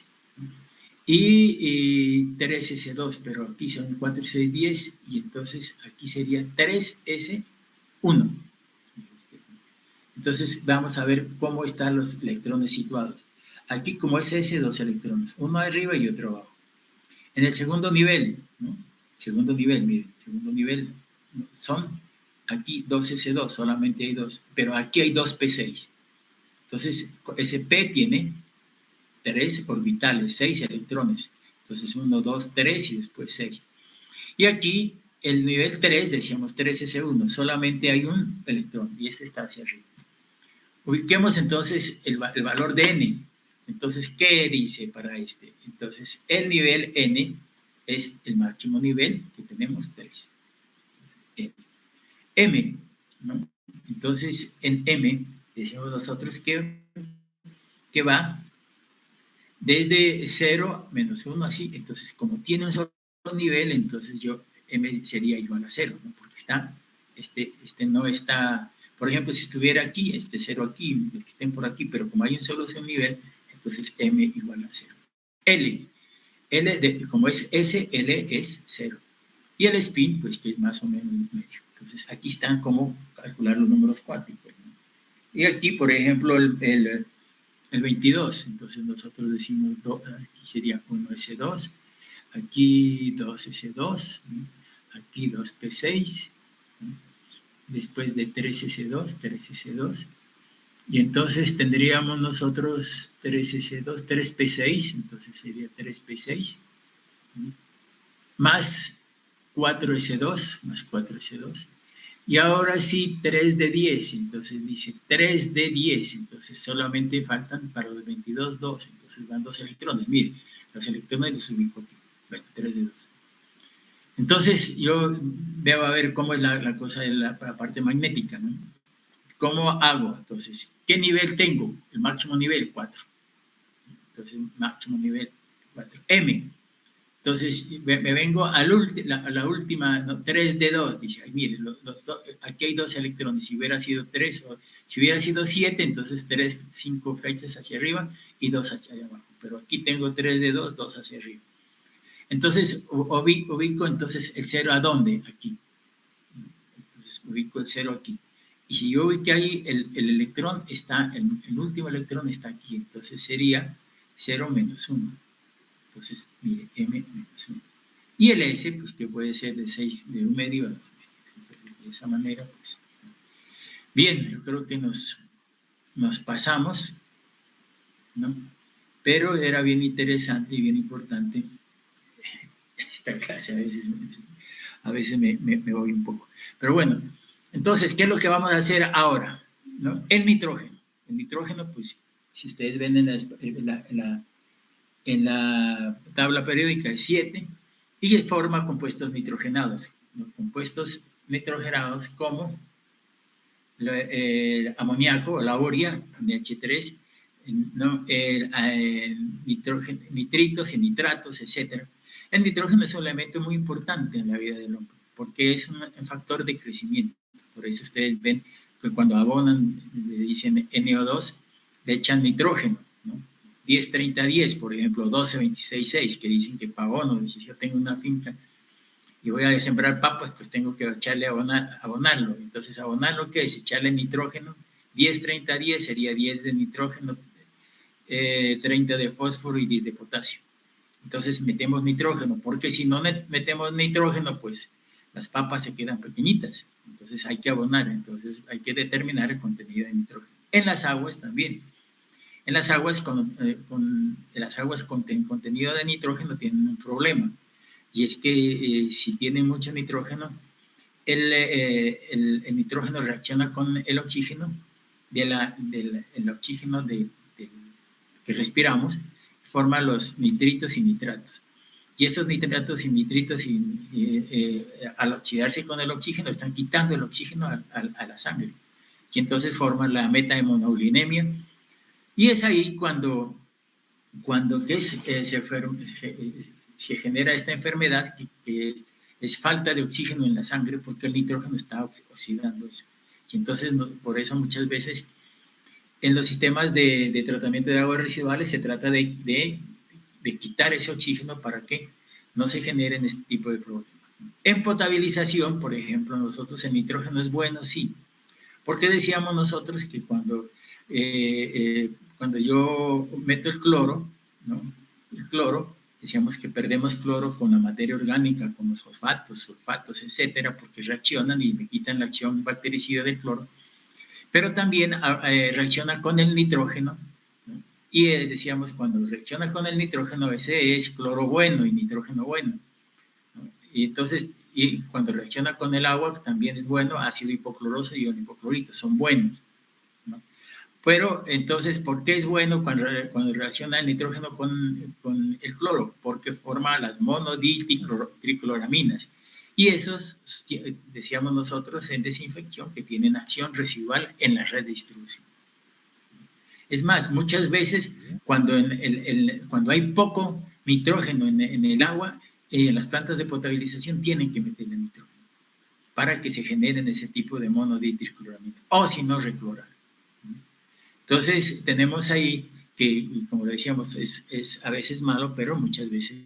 y 3s2, pero aquí son 4, 6, 10 y entonces aquí sería 3s1. Entonces vamos a ver cómo están los electrones situados. Aquí como es S, dos electrones, uno arriba y otro abajo. En el segundo nivel, ¿no? Segundo nivel, miren, segundo nivel son aquí 2s2, solamente hay dos, pero aquí hay 2p6. Entonces, ese P tiene 3 orbitales, 6 electrones. Entonces, 1, 2, 3 y después 6. Y aquí, el nivel 3, decíamos 3s1, solamente hay un electrón y este está hacia arriba. Ubiquemos entonces el valor de n. Entonces, ¿qué dice para este? Entonces, el nivel n es el máximo nivel que tenemos, 3. M, ¿no? Entonces, en M, decimos nosotros que va desde 0 menos 1, así. Entonces, como tiene un solo nivel, entonces M sería igual a 0, ¿no? Porque este no está, por ejemplo, si estuviera aquí, 0 aquí, que estén por aquí, pero como hay un solo nivel, entonces M igual a 0. Como es S, L es 0. Y el spin, pues que es más o menos medio. Entonces, aquí están cómo calcular los números cuánticos, ¿no? Y aquí, por ejemplo, el 22. Entonces, nosotros decimos, aquí sería 1s2, aquí 2s2, ¿no? Aquí 2p6, ¿no? Después de 3s2, 3s2. Y entonces tendríamos nosotros 3s2, 3p6, entonces sería 3p6, ¿no? Más 4s2, más 4s2. Y ahora sí, 3 de 10, entonces dice 3 de 10, entonces solamente faltan para los 22, 2, entonces van 2 electrones. Mire, los electrones los ubico aquí, bueno, 3 de 2. Entonces yo veo a ver cómo es la cosa de la parte magnética, ¿no? ¿Cómo hago? Entonces, ¿qué nivel tengo? El máximo nivel, 4. Entonces, máximo nivel, 4. M. Entonces, me vengo a la última, ¿no? 3 de 2, dice, ay, mire, aquí hay 2 electrones, si hubiera sido 3, o si hubiera sido 7, entonces 3, 5 flechas hacia arriba y 2 hacia abajo, pero aquí tengo 3 de 2, 2 hacia arriba. Entonces, ubico entonces el 0 ¿a dónde? Aquí. Entonces, ubico el 0 aquí. Y si yo ubico ahí, el electrón está, el último electrón está aquí, entonces sería 0 menos 1. Entonces, mire, M menos 1. Y el S, pues que puede ser de 6, de 1 medio a 2 medios. Entonces, de esa manera, pues. Bien, yo creo que nos pasamos, ¿no? Pero era bien interesante y bien importante esta clase. A veces me voy un poco. Pero bueno, entonces, ¿qué es lo que vamos a hacer ahora? ¿No? El nitrógeno. El nitrógeno, pues, si ustedes ven en la tabla periódica es 7 y forma compuestos nitrogenados. Los compuestos nitrogenados como el amoníaco o la urea, NH3, ¿no? Nitritos y nitratos, etc. El nitrógeno es un elemento muy importante en la vida del hombre porque es un factor de crecimiento. Por eso ustedes ven que cuando abonan, le dicen NO2, le echan nitrógeno, ¿no? 10, 30, 10, por ejemplo, 12, 26, 6, que dicen que para abono, si yo tengo una finca y voy a sembrar papas, pues tengo que echarle abonarlo. Entonces, abonarlo, ¿qué es? Echarle nitrógeno. 10, 30, 10 sería 10 de nitrógeno, 30 de fósforo y 10 de potasio. Entonces, metemos nitrógeno, porque si no metemos nitrógeno, pues las papas se quedan pequeñitas. Entonces, hay que abonar. Entonces, hay que determinar el contenido de nitrógeno. En las aguas también. En las aguas con contenido de nitrógeno tienen un problema, y es que si tiene mucho nitrógeno, el nitrógeno reacciona con el oxígeno, el oxígeno que respiramos, forma los nitritos y nitratos. Y esos nitratos y nitritos, al oxidarse con el oxígeno, están quitando el oxígeno a la sangre. Y entonces forman la metahemoglutinemia. Y es ahí cuando se se genera esta enfermedad que es falta de oxígeno en la sangre porque el nitrógeno está oxidando eso. Y entonces, por eso muchas veces en los sistemas de tratamiento de aguas residuales se trata de quitar ese oxígeno para que no se generen este tipo de problemas. En potabilización, por ejemplo, nosotros el nitrógeno es bueno, sí. Porque decíamos nosotros que cuando yo meto el cloro, ¿no? El cloro, decíamos que perdemos cloro con la materia orgánica, con los fosfatos, sulfatos, etcétera, porque reaccionan y me quitan la acción bactericida del cloro, pero también reacciona con el nitrógeno, ¿no? Y decíamos, cuando reacciona con el nitrógeno, ese es cloro bueno y nitrógeno bueno, ¿no? Y entonces, y cuando reacciona con el agua, también es bueno, ácido hipocloroso y ion hipoclorito, son buenos, ¿no? Pero entonces, ¿por qué es bueno cuando reacciona el nitrógeno con el cloro? Porque forma las monodiltricloraminas. Y esos, decíamos nosotros en desinfección, que tienen acción residual en la red de distribución. Es más, muchas veces cuando hay poco nitrógeno en el agua, las plantas de potabilización tienen que meterle nitrógeno para que se generen ese tipo de monodiltricloramina, o si no, reclorar. Entonces, tenemos ahí que, como decíamos, es a veces malo, pero muchas veces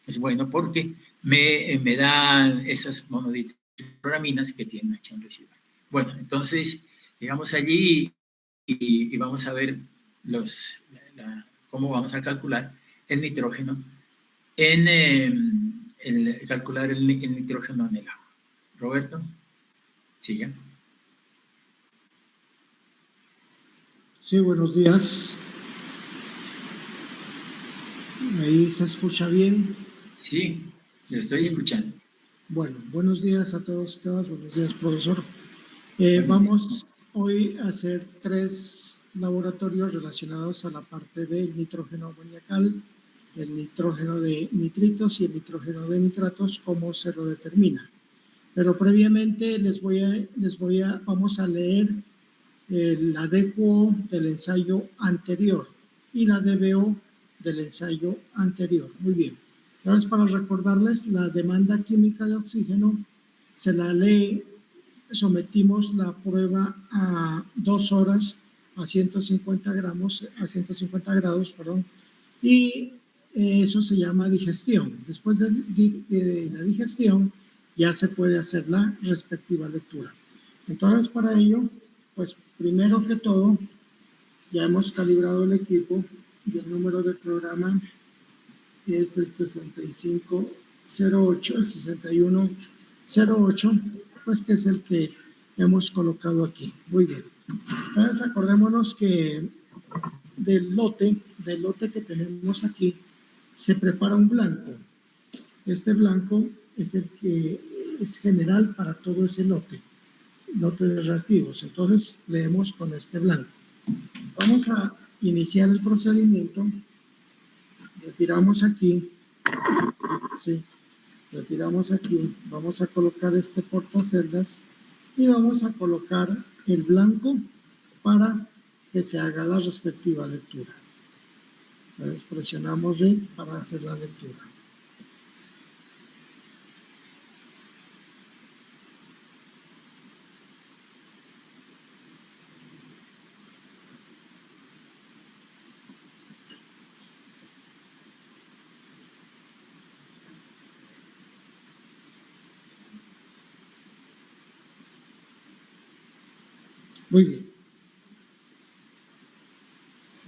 es bueno porque me dan esas monodiltricloraminas que tienen acción residual. Bueno, entonces, llegamos allí y vamos a ver cómo vamos a calcular el nitrógeno calcular el nitrógeno en el agua. Roberto, sigue. Sí, buenos días. ¿Ahí se escucha bien? Sí, lo estoy escuchando. Bueno, buenos días a todos y todas. Buenos días, profesor. Vamos hoy a hacer 3 laboratorios relacionados a la parte del nitrógeno amoniacal, el nitrógeno de nitritos y el nitrógeno de nitratos, cómo se lo determina. Pero previamente vamos a leer la DQO del ensayo anterior y la DBO del ensayo anterior. Muy bien. Entonces, para recordarles, la demanda química de oxígeno se la lee, sometimos la prueba a 2 horas a 150 grados, y eso se llama digestión. Después de la digestión, ya se puede hacer la respectiva lectura. Entonces, para ello, pues primero que todo, ya hemos calibrado el equipo y el número de programa es el 6508, el 6108, pues que es el que hemos colocado aquí. Muy bien. Entonces, acordémonos que del lote que tenemos aquí, se prepara un blanco. Este blanco es el que es general para todo ese lote de reactivos. Entonces, leemos con este blanco. Vamos a iniciar el procedimiento. Retiramos aquí. Sí, retiramos aquí. Vamos a colocar este portaceldas y vamos a colocar el blanco para que se haga la respectiva lectura. Entonces, presionamos RIC para hacer la lectura. Muy bien.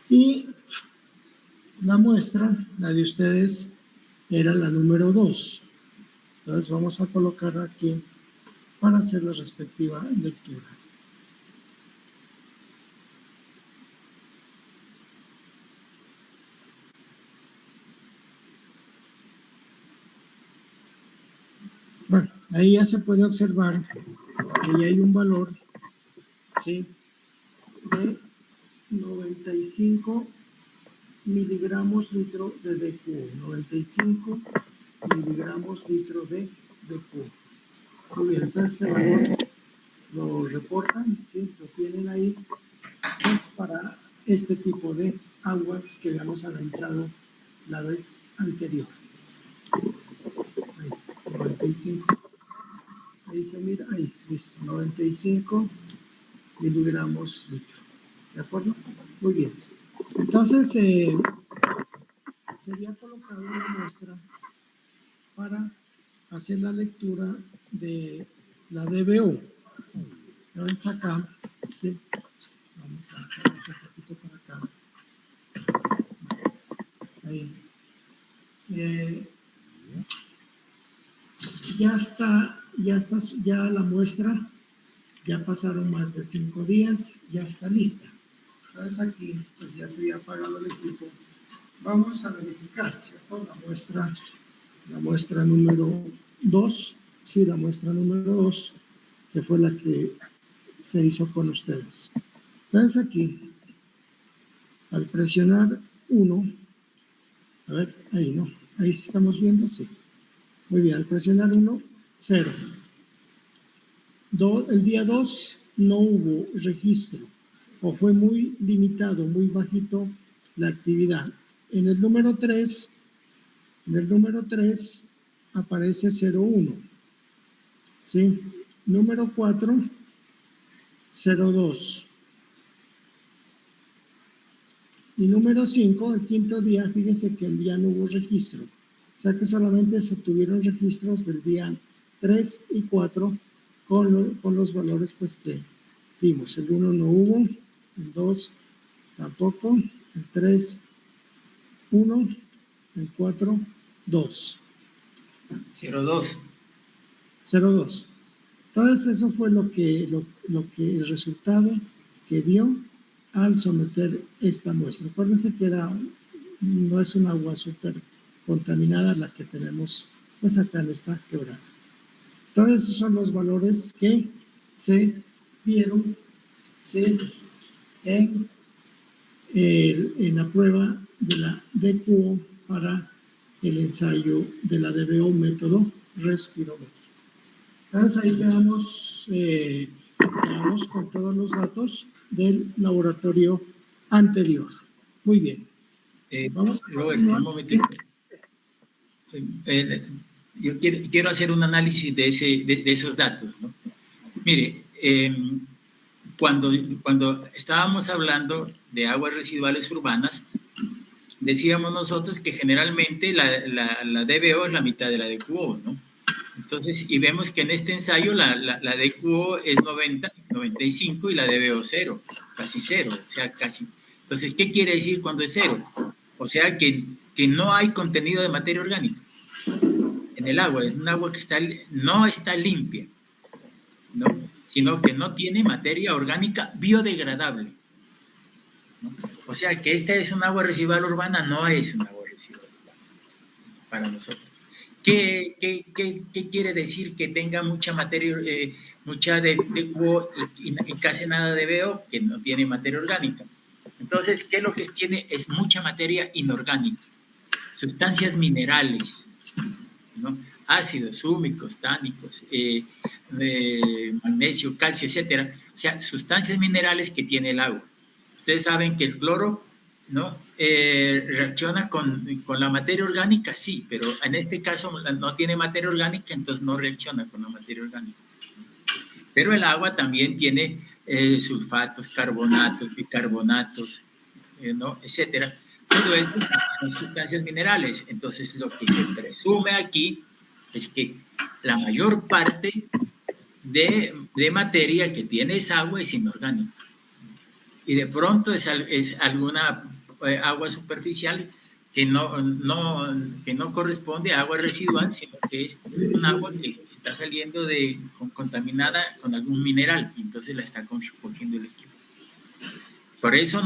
Y la muestra, la de ustedes, era la número 2. Entonces vamos a colocar aquí para hacer la respectiva lectura. Bueno, ahí ya se puede observar que ya hay un valor, ¿sí?, de 95 miligramos litro de DQ, 95 miligramos litro de DQ. Muy bien, entonces ese valor lo reportan, ¿sí?, lo tienen ahí, es para este tipo de aguas que habíamos analizado la vez anterior. 95. Ahí se mira, ahí, listo, 95 miligramos litro. ¿De acuerdo? Muy bien. Entonces, sería colocado una muestra para hacer la lectura de la DBO. Entonces acá, ¿sí? Vamos a hacer un poquito para acá. Ahí. Ya la muestra, ya pasaron más de 5 días, ya está lista. Entonces aquí, pues ya se había apagado el equipo. Vamos a verificar, ¿cierto? La muestra número 2, sí, la muestra número 2, que fue la que se hizo con ustedes. Entonces aquí, al presionar 1, a ver, ahí no, ahí sí estamos viendo, sí. Muy bien, al presionar 1, 0. El día 2 no hubo registro, o fue muy limitado, muy bajito la actividad. En el número 3 aparece 0,1, ¿sí? Número 4, 0,2. Y número 5, el quinto día, fíjense que el día no hubo registro. O sea que solamente se tuvieron registros del día 3 y 4 con los valores pues que vimos. El 1 no hubo, el 2 tampoco, el 3, 1, el 4, 2. 0,2. 0,2. Entonces eso fue el resultado que dio al someter esta muestra. Acuérdense que no es un agua súper contaminada la que tenemos pues acá en esta quebrada. Entonces esos son los valores que se vieron, ¿sí?, en la prueba de la DQO para el ensayo de la DBO método respirómetro. Entonces ahí quedamos con todos los datos del laboratorio anterior. Muy bien. Vamos a Robert, un momentito. Yo quiero hacer un análisis de esos datos, ¿no? Mire, cuando estábamos hablando de aguas residuales urbanas, decíamos nosotros que generalmente la DBO es la mitad de la DQO, ¿no? Entonces, y vemos que en este ensayo la DQO es 90, 95 y la DBO 0, casi 0, o sea, casi. Entonces, ¿qué quiere decir cuando es 0? O sea, que no hay contenido de materia orgánica en el agua, es un agua que no está limpia, ¿no?, sino que no tiene materia orgánica biodegradable, ¿no? O sea, que esta es un agua residual urbana, no es un agua residual urbana para nosotros. ¿Qué quiere decir que tenga mucha materia, mucha DQO y casi nada de DBO? Que no tiene materia orgánica. Entonces, ¿qué es lo que tiene? Es mucha materia inorgánica, sustancias minerales, ¿no?, ácidos, húmicos, tánicos, magnesio, calcio, etcétera. O sea, sustancias minerales que tiene el agua. Ustedes saben que el cloro, ¿no?, reacciona con la materia orgánica, sí, pero en este caso no tiene materia orgánica, entonces no reacciona con la materia orgánica. Pero el agua también tiene sulfatos, carbonatos, bicarbonatos, ¿no?, etcétera. Todo eso son sustancias minerales. Entonces, lo que se presume aquí es que la mayor parte de materia que tiene esa agua es inorgánica. Y de pronto es alguna agua superficial que no corresponde a agua residual, sino que es un agua que está saliendo contaminada con algún mineral, y entonces la está cogiendo el equipo. Por eso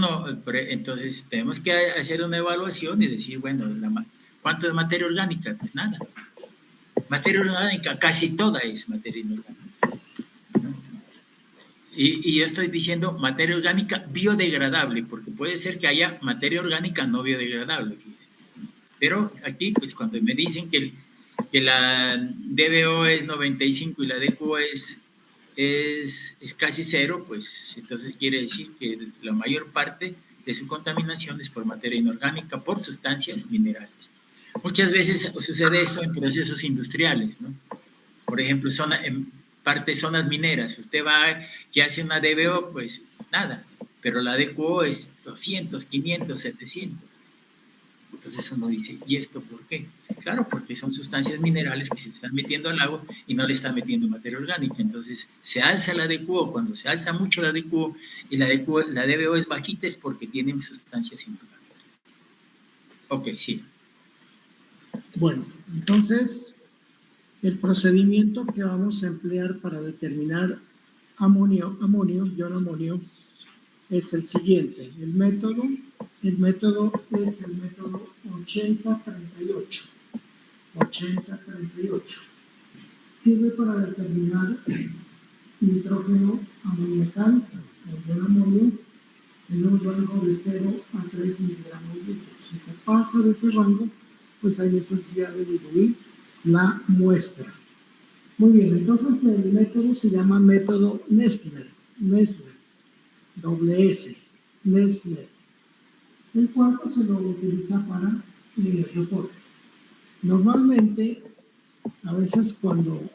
entonces tenemos que hacer una evaluación y decir, bueno, ¿cuánto es materia orgánica? Pues nada. Materia orgánica, casi toda es materia inorgánica, ¿no? Y yo estoy diciendo materia orgánica biodegradable, porque puede ser que haya materia orgánica no biodegradable. Pero aquí, pues cuando me dicen que la DBO es 95 y la DQO es casi 0, pues entonces quiere decir que la mayor parte de su contaminación es por materia inorgánica, por sustancias minerales. Muchas veces sucede esto en procesos industriales, ¿no? Por ejemplo, en zonas mineras. Usted va y hace una DBO, pues nada, pero la DQO es 200, 500, 700. Entonces uno dice, ¿y esto por qué? Claro, porque son sustancias minerales que se están metiendo al agua y no le están metiendo materia orgánica. Entonces se alza la DQO. Cuando se alza mucho la DQO y la DBO es bajita, es porque tienen sustancias inorgánicas. Ok, sí. Bueno, entonces el procedimiento que vamos a emplear para determinar ion amonio, es el siguiente. El método es el método 8038. 8038. Sirve para determinar nitrógeno amoniacal o ion amonio en un rango de 0 a 3 miligramos litros. Si se pasa de ese rango, pues hay necesidad de diluir la muestra. Muy bien, entonces el método se llama método Nestler, doble S, Nestler, el cual se lo utiliza para el reporte. Normalmente, a veces cuando,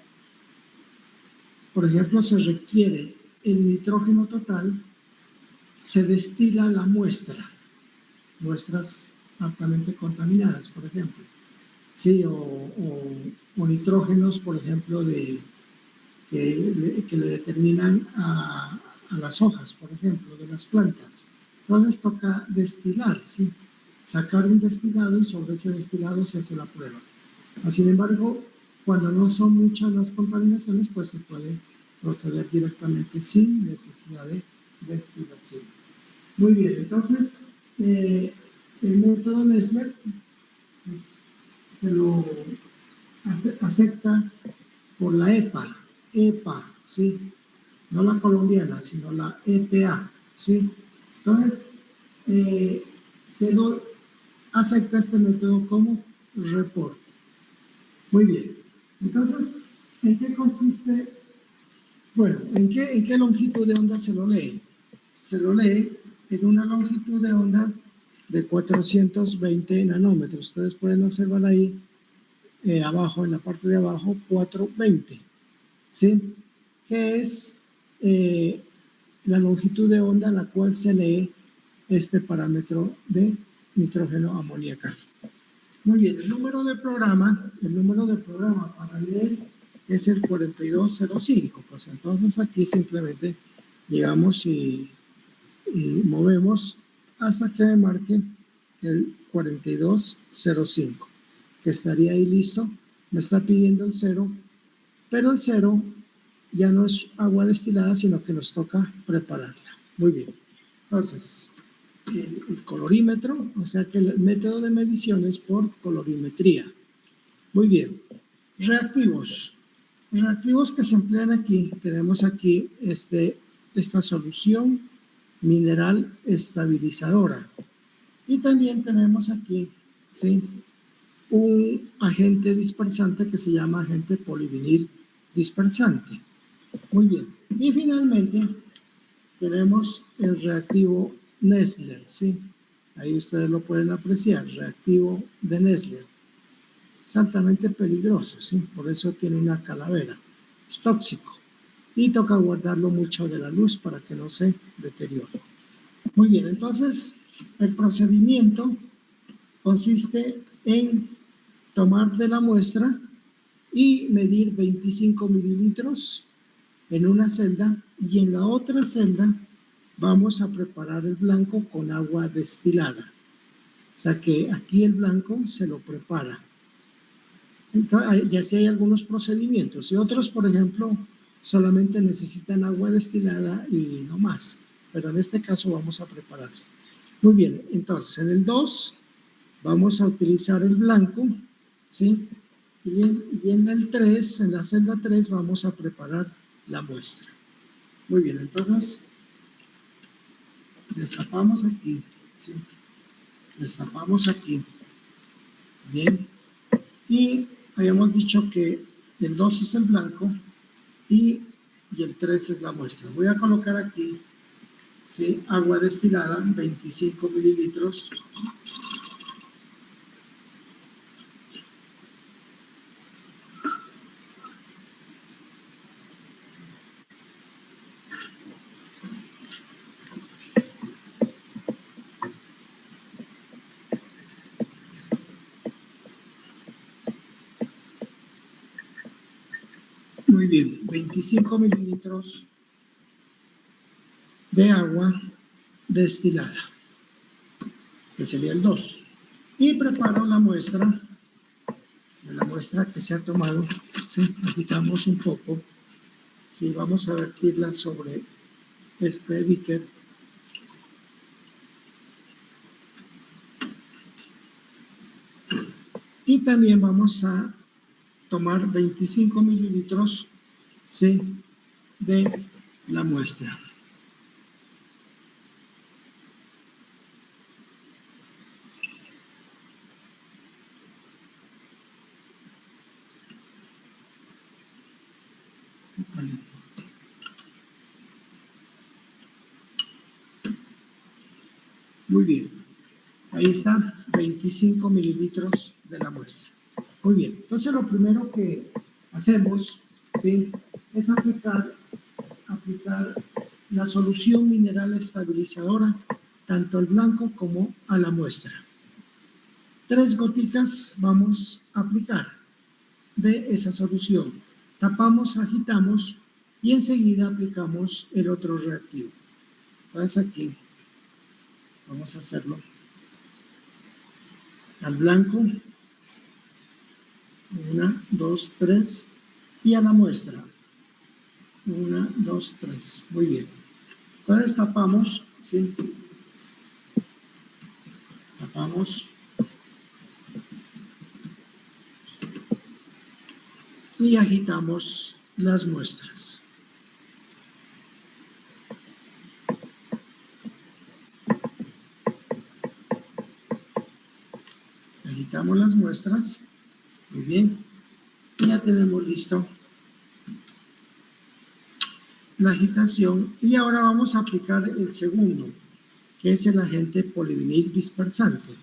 por ejemplo, se requiere el nitrógeno total, se destila la muestra, muestras altamente contaminadas, por ejemplo, sí, o nitrógenos, por ejemplo, que le determinan a las hojas, por ejemplo, de las plantas. Entonces toca destilar, ¿sí? Sacar un destilado y sobre ese destilado se hace la prueba. Sin embargo, cuando no son muchas las contaminaciones, pues se puede proceder directamente sin necesidad de destilación. Muy bien, entonces el método Nestler pues, se lo acepta por la EPA, ¿sí? No la colombiana, sino la EPA, ¿sí? Entonces, se lo acepta este método como reporte. Muy bien. Entonces, ¿en qué consiste? Bueno, ¿en qué longitud de onda se lo lee? Se lo lee en una longitud de onda de 420 nanómetros. Ustedes pueden observar ahí abajo, en la parte de abajo, 420, ¿sí? Que es la longitud de onda a la cual se lee este parámetro de nitrógeno amoníaco. Muy bien, el número de programa para leer es el 4205. Pues entonces aquí simplemente llegamos y movemos hasta que me marque el 4205, que estaría ahí listo. Me está pidiendo el 0, pero el 0 ya no es agua destilada, sino que nos toca prepararla. Muy bien. Entonces, el colorímetro, o sea que el método de medición es por colorimetría. Muy bien. Reactivos. Reactivos que se emplean aquí. Tenemos aquí esta solución mineral estabilizadora. Y también tenemos aquí, ¿sí?, un agente dispersante que se llama agente polivinil dispersante. Muy bien. Y finalmente tenemos el reactivo Nestler, ¿sí? Ahí ustedes lo pueden apreciar, reactivo de Nestler. Es altamente peligroso, ¿sí? Por eso tiene una calavera. Es tóxico y toca guardarlo mucho de la luz para que no se deteriore. Muy bien, entonces el procedimiento consiste en tomar de la muestra y medir 25 mililitros en una celda y en la otra celda vamos a preparar el blanco con agua destilada. O sea que aquí el blanco se lo prepara. Entonces, y así hay algunos procedimientos. Y otros, por ejemplo, solamente necesitan agua destilada y no más. Pero en este caso vamos a preparar. Muy bien, entonces en el 2 vamos a utilizar el blanco, ¿sí? Y en el 3, en la celda 3, vamos a preparar la muestra. Muy bien, entonces destapamos aquí, ¿sí? Destapamos aquí. Bien. Y habíamos dicho que el 2 es el blanco y el 3 es la muestra. Voy a colocar aquí, ¿sí?, agua destilada, 25 mililitros. bien, 25 mililitros de agua destilada, que sería el 2. Y preparo la muestra, de la muestra que se ha tomado, ¿sí? Agitamos un poco, ¿sí? Vamos a vertirla sobre este beaker. Y también vamos a tomar 25 mililitros, ¿sí?, de la muestra. Muy bien, ahí está, 25 mililitros de la muestra. Muy bien, entonces lo primero que hacemos, ¿sí?, es aplicar la solución mineral estabilizadora, tanto al blanco como a la muestra. 3 gotitas vamos a aplicar de esa solución. Tapamos, agitamos y enseguida aplicamos el otro reactivo. Entonces aquí vamos a hacerlo al blanco. 1, 2, 3 y a la muestra. 1, 2, 3. Muy bien. Entonces tapamos, ¿sí? Tapamos y agitamos las muestras. Agitamos las muestras. Muy bien. Ya tenemos listo la agitación y ahora vamos a aplicar el segundo, que es el agente polivinil dispersante.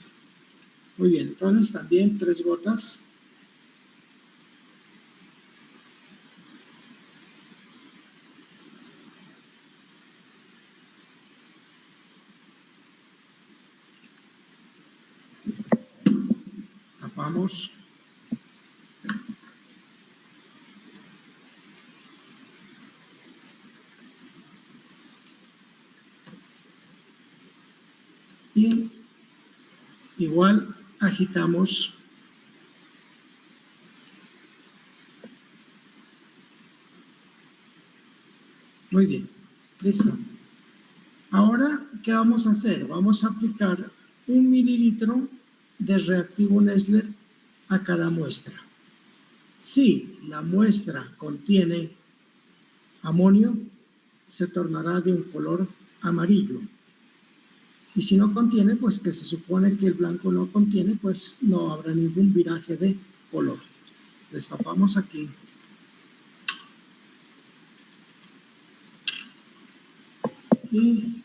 Muy bien, entonces también 3 gotas. Tapamos. Y igual agitamos. Muy bien, listo. Ahora, ¿qué vamos a hacer? Vamos a aplicar 1 mililitro de reactivo Nessler a cada muestra. Si la muestra contiene amonio, se tornará de un color amarillo. Y si no contiene, pues que se supone que el blanco no contiene, pues no habrá ningún viraje de color. Destapamos aquí. Y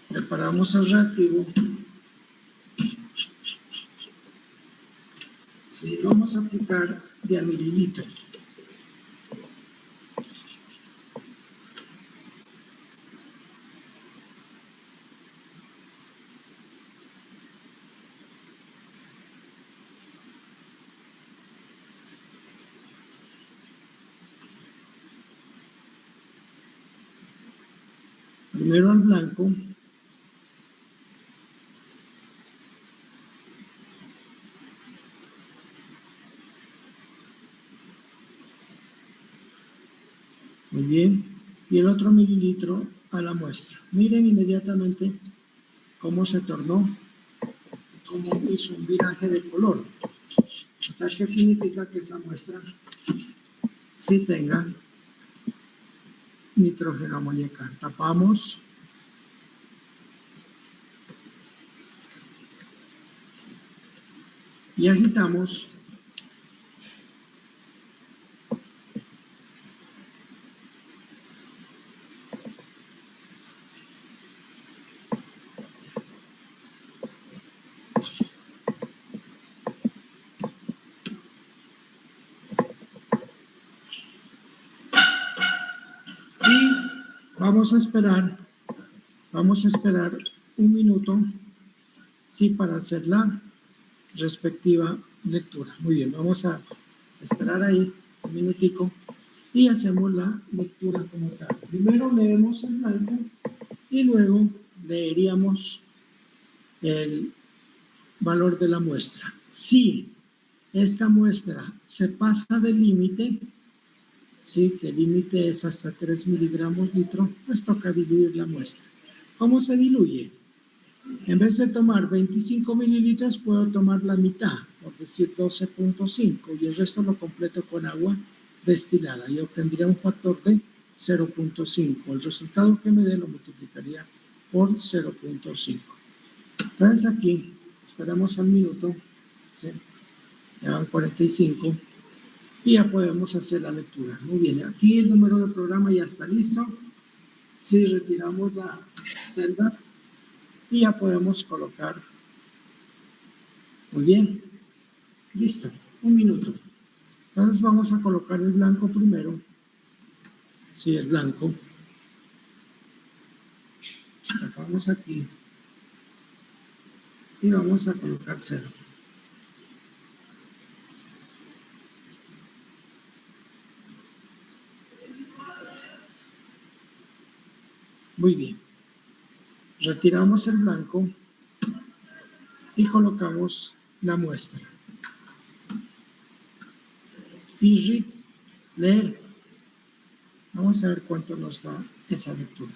preparamos el reactivo. Sí, vamos a aplicar de a mililitro. Primero al blanco. Muy bien. Y el otro mililitro a la muestra. Miren inmediatamente cómo se tornó, cómo hizo un viraje de color. O sea, ¿qué significa que esa muestra sí tenga nitrógeno amoníaco? Tapamos. Y agitamos. Y vamos a esperar 1 minuto, sí, para hacer la respectiva lectura. Muy bien, vamos a esperar ahí un minutico y hacemos la lectura como tal. Primero leemos el blanco y luego leeríamos el valor de la muestra. Si esta muestra se pasa del límite, ¿sí? Que el límite es hasta 3 miligramos litro, pues toca diluir la muestra. ¿Cómo se diluye? En vez de tomar 25 mililitros, puedo tomar la mitad, por decir 12.5, y el resto lo completo con agua destilada. Y obtendría un factor de 0.5. El resultado que me dé lo multiplicaría por 0.5. Entonces aquí, esperamos al minuto, ¿sí? Ya van 45, y ya podemos hacer la lectura. Muy bien, aquí el número de programa ya está listo. Si retiramos la celda, y ya podemos colocar. Muy bien, listo, un minuto. Entonces vamos a colocar el blanco primero. Sí, el blanco. Vamos aquí y vamos a colocar 0. Muy bien. Retiramos el blanco y colocamos la muestra. Y leer. Vamos a ver cuánto nos da esa lectura.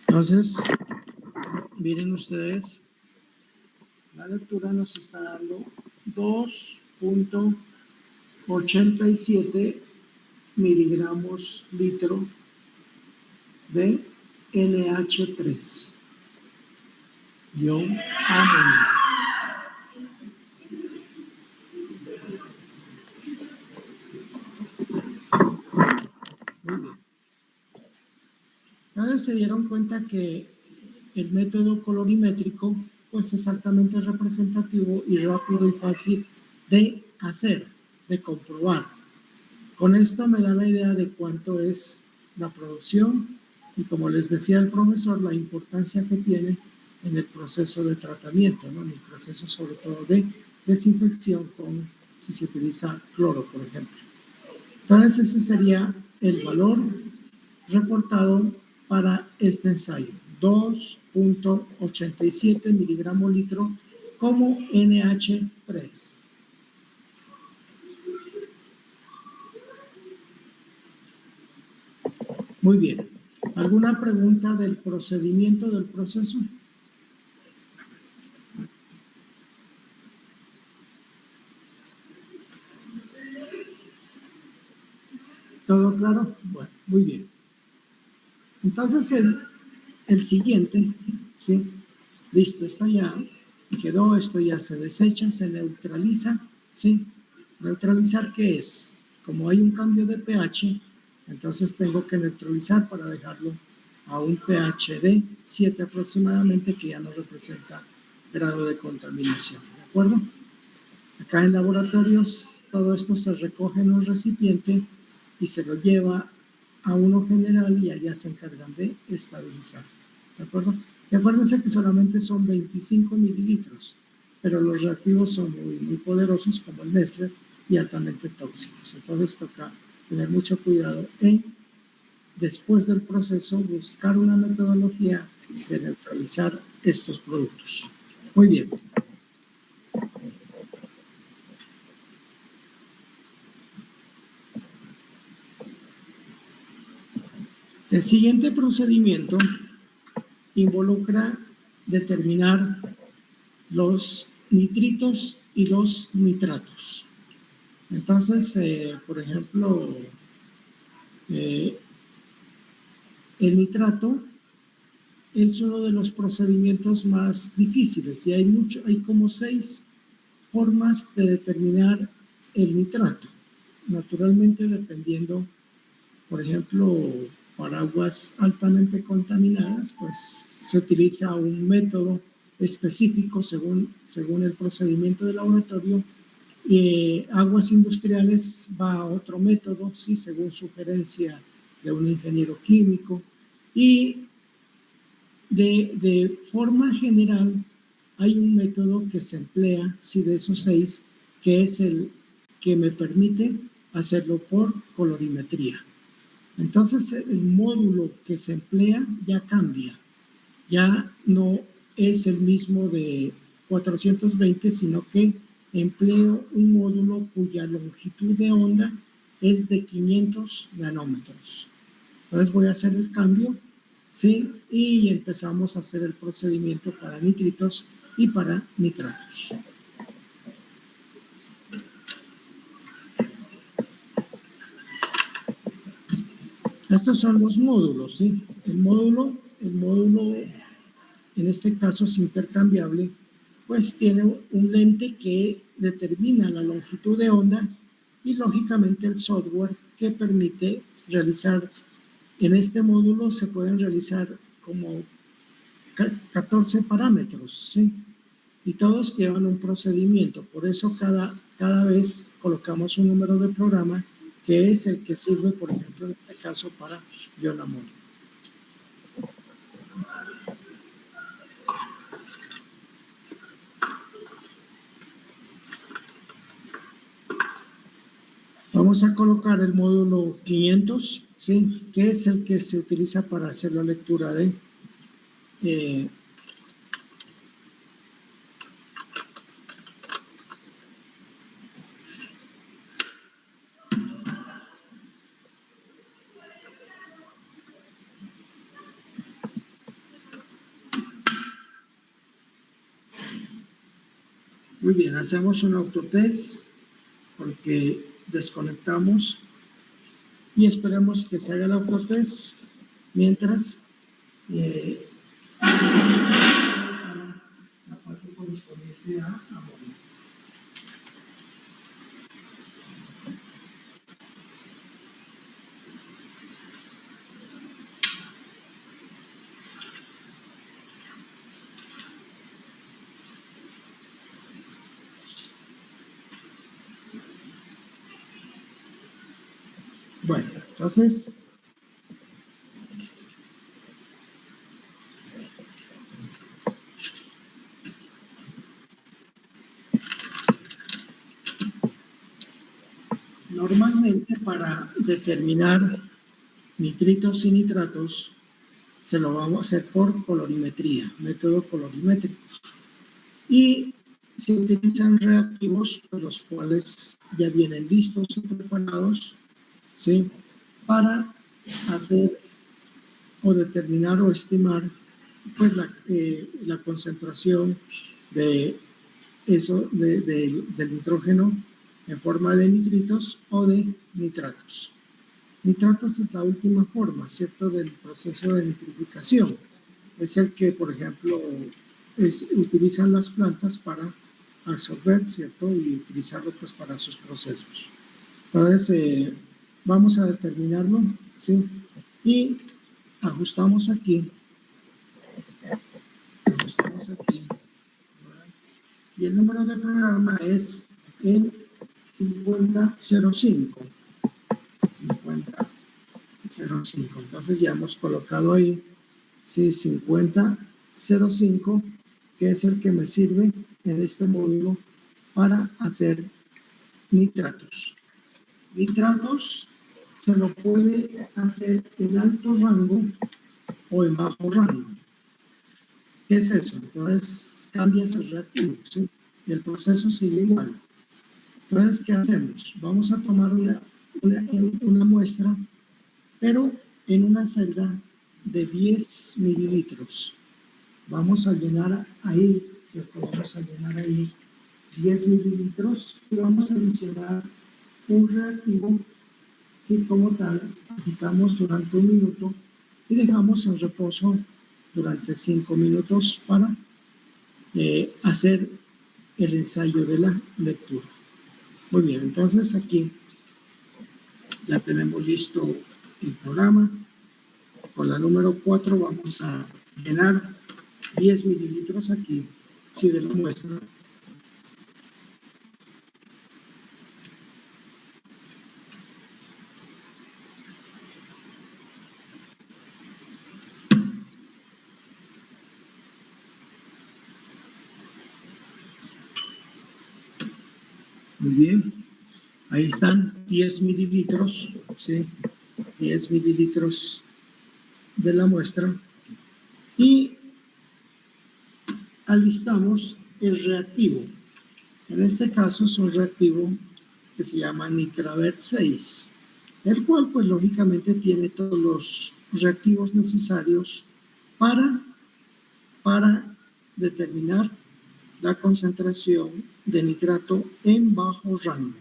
Entonces, miren ustedes, la lectura nos está dando 2.87 miligramos litro de NH3, ion amonio. Muy bien. Entonces se dieron cuenta que el método colorimétrico pues es altamente representativo y rápido y fácil de hacer, de comprobar. Con esto me da la idea de cuánto es la producción y, como les decía el profesor, la importancia que tiene en el proceso de tratamiento, ¿no? En el proceso sobre todo de desinfección si se utiliza cloro, por ejemplo. Entonces ese sería el valor reportado para este ensayo, 2.87 miligramos litro como NH3. Muy bien. ¿Alguna pregunta del procedimiento del proceso? ¿Todo claro? Bueno, muy bien. Entonces el siguiente, ¿sí? Listo, esto ya quedó, esto ya se desecha, se neutraliza, ¿sí? ¿Neutralizar qué es? Como hay un cambio de pH, entonces tengo que neutralizar para dejarlo a un pH de 7 aproximadamente, que ya no representa grado de contaminación, ¿de acuerdo? Acá en laboratorios todo esto se recoge en un recipiente y se lo lleva a uno general y allá se encargan de estabilizar, ¿de acuerdo? Y acuérdense que solamente son 25 mililitros, pero los reactivos son muy poderosos, como el Nestle, y altamente tóxicos. Entonces toca tener mucho cuidado en, después del proceso, buscar una metodología de neutralizar estos productos. Muy bien. El siguiente procedimiento involucra determinar los nitritos y los nitratos. Entonces, por ejemplo, el nitrato es uno de los procedimientos más difíciles y hay como 6 formas de determinar el nitrato. Naturalmente, dependiendo, por ejemplo, para aguas altamente contaminadas, pues se utiliza un método específico según el procedimiento del laboratorio. Aguas industriales va a otro método, sí, según sugerencia de un ingeniero químico. Y de forma general, hay un método que se emplea, sí, de esos 6, que es el que me permite hacerlo por colorimetría. Entonces, el módulo que se emplea ya cambia. Ya no es el mismo de 420, sino que empleo un módulo cuya longitud de onda es de 500 nanómetros. Entonces voy a hacer el cambio, ¿sí? Y empezamos a hacer el procedimiento para nitritos y para nitratos. Estos son los módulos, ¿sí? El módulo, en este caso es intercambiable, pues tiene un lente que determina la longitud de onda y lógicamente el software que permite realizar, en este módulo se pueden realizar como 14 parámetros, ¿sí? Y todos llevan un procedimiento, por eso cada vez colocamos un número de programa que es el que sirve, por ejemplo, en este caso para Ionamol. Vamos a colocar el módulo 500, ¿sí? Que es el que se utiliza para hacer la lectura de muy bien, hacemos un autotest porque desconectamos y esperemos que se haga el autotest mientras la parte correspondiente a módulo. Bueno, entonces, normalmente para determinar nitritos y nitratos se lo vamos a hacer por colorimetría, método colorimétrico. Y se utilizan reactivos, los cuales ya vienen listos y preparados, ¿sí? Para hacer o determinar o estimar pues, la concentración de del nitrógeno en forma de nitritos o de nitratos. Nitratos es la última forma, ¿cierto?, del proceso de nitrificación. Es el que, por ejemplo, utilizan las plantas para absorber, ¿cierto?, y utilizarlo pues para sus procesos. Entonces, vamos a determinarlo, ¿sí? Y ajustamos aquí. Y el número de programa es el 5005. 5005. Entonces ya hemos colocado ahí, sí, 5005, que es el que me sirve en este módulo para hacer nitratos. Nitratos se lo puede hacer en alto rango o en bajo rango. ¿Qué es eso? Entonces cambias el reactivo, ¿sí? Y el proceso sigue igual. Entonces, ¿qué hacemos? Vamos a tomar una muestra, pero en una celda de 10 mililitros. Vamos a llenar ahí, ¿cierto? Vamos a llenar ahí 10 mililitros y vamos a adicionar un reactivo, ¿sí? Como tal, agitamos durante 1 minuto y dejamos en reposo durante 5 minutos para hacer el ensayo de la lectura. Muy bien, entonces aquí ya tenemos listo el programa. Con la número 4 vamos a llenar 10 mililitros aquí, si de la muestra. Muy bien. Ahí están 10 mililitros, ¿sí? 10 mililitros de la muestra. Y alistamos el reactivo. En este caso es un reactivo que se llama Nitravert 6, el cual pues lógicamente tiene todos los reactivos necesarios para determinar la concentración de nitrato en bajo rango.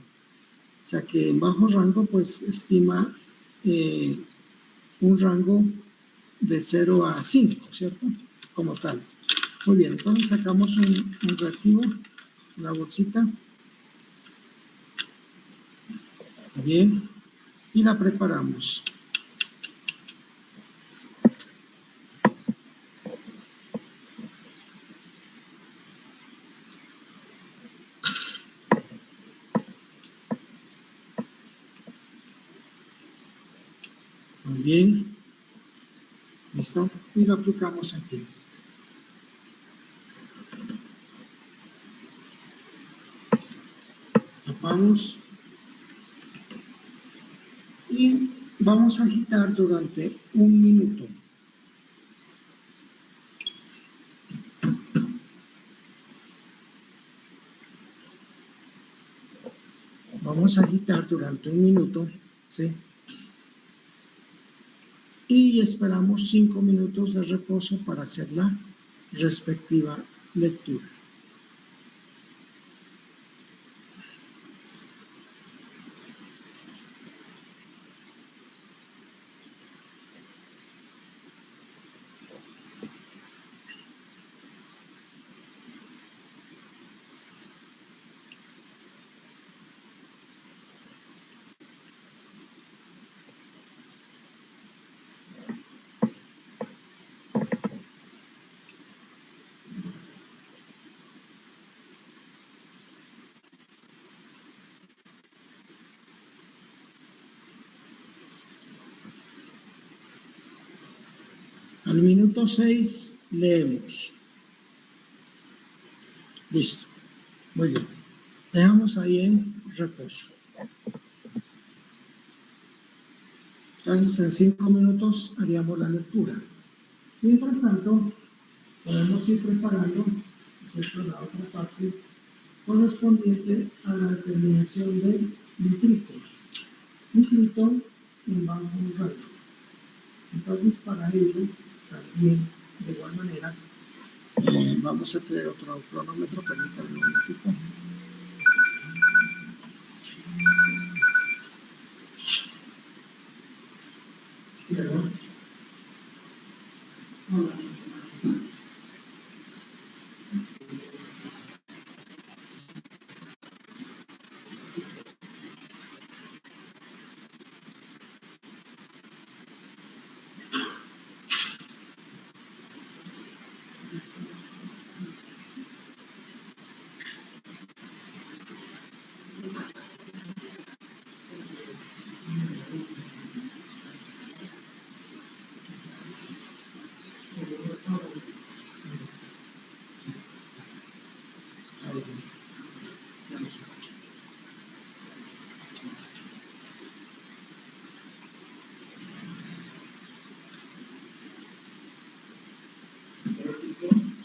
O sea que en bajo rango pues estima un rango de 0 a 5, ¿cierto? Como tal. Muy bien, entonces sacamos un reactivo, una bolsita. Bien, y la preparamos. Muy bien. ¿Listo? Y lo aplicamos aquí. Tapamos. Y vamos a agitar durante 1 minuto. Vamos a agitar durante 1 minuto, ¿sí? Y esperamos 5 minutos de reposo para hacer la respectiva lectura. Al minuto 6 leemos. Listo. Muy bien. Dejamos ahí en reposo. Entonces, en 5 minutos haríamos la lectura. Mientras tanto, podemos ir preparando, ¿cierto?, la otra parte correspondiente a la determinación del nitrito. Nitrito en bajo rango. Entonces, para ello, también, de igual manera, vamos a tener otro cronómetro, permítanme un momentito. ¿Cierto? Hola.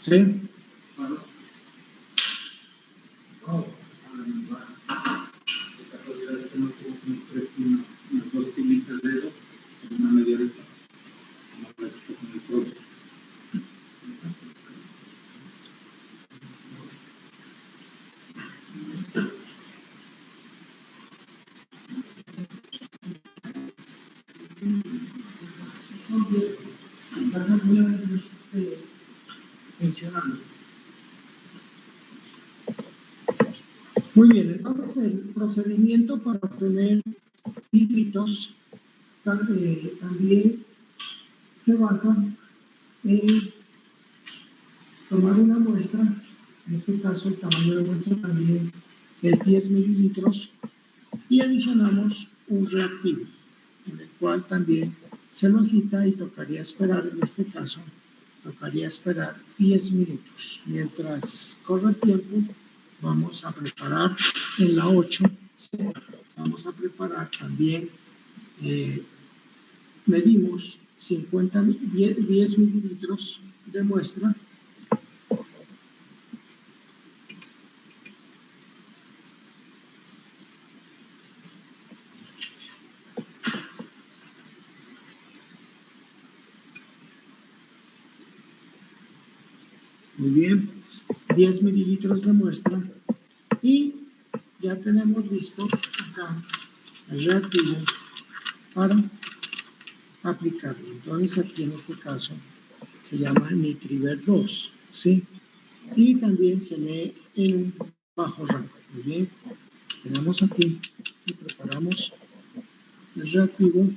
¿Sí? Son bien, quizás alguna vez esté mencionando. Muy bien, entonces el procedimiento para obtener nitritos también se basa en tomar una muestra, en este caso el tamaño de la muestra también es 10 mililitros, y adicionamos un reactivo, en el cual también se lo agita y tocaría esperar, en este caso, tocaría esperar 10 minutos. Mientras corre el tiempo, vamos a preparar en la 8, ¿sí? Vamos a preparar también, medimos 10 mililitros de muestra. Muy bien, 10 mililitros de muestra y ya tenemos listo acá el reactivo para aplicarlo. Entonces aquí en este caso se llama Nitriver 2, ¿sí? Y también se lee en un bajo rango. Muy bien, tenemos aquí, si preparamos el reactivo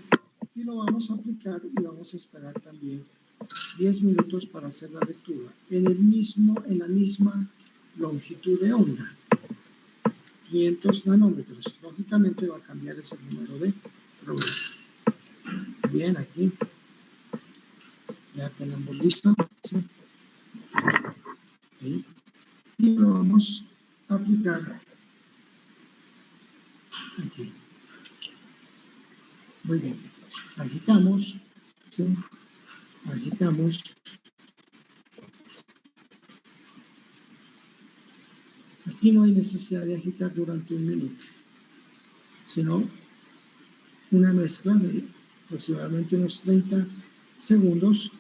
y lo vamos a aplicar y vamos a esperar también 10 minutos para hacer la lectura en la misma longitud de onda, 500 nanómetros. Lógicamente va a cambiar ese número de programa. Bien, aquí ya tenemos listo, ¿sí? ¿Sí? Y lo vamos a aplicar aquí. Muy bien, agitamos, ¿sí? Agitamos. Aquí no hay necesidad de agitar durante un minuto, sino una mezcla de aproximadamente unos 30 segundos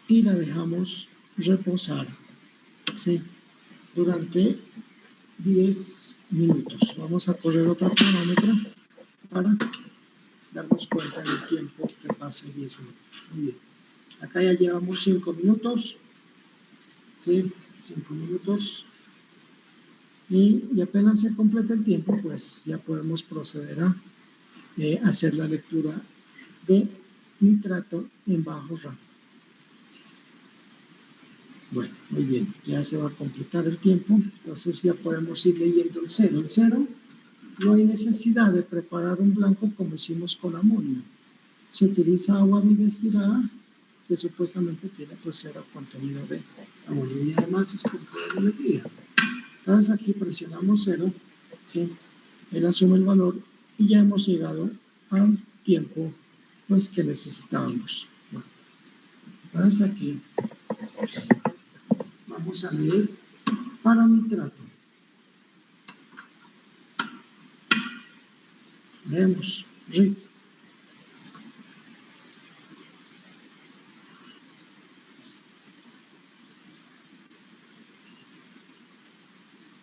y la dejamos reposar, ¿sí? Durante 10 minutos. Vamos a correr otro cronómetro para darnos cuenta del tiempo que pase 10 minutos. Muy bien. Acá ya llevamos 5 minutos, ¿sí? 5 minutos. Y apenas se completa el tiempo, pues ya podemos proceder a hacer la lectura de nitrato en bajo rango. Bueno, muy bien, ya se va a completar el tiempo, entonces ya podemos ir leyendo el cero. El cero, no hay necesidad de preparar un blanco como hicimos con amonio. Se utiliza agua bidestilada, que supuestamente tiene pues cero contenido de amonio y además es con colorimetría. Entonces aquí presionamos cero, ¿sí? Él asume el valor y ya hemos llegado al tiempo pues que necesitábamos. Bueno, entonces aquí vamos a leer para nitrato. Leemos, RIT.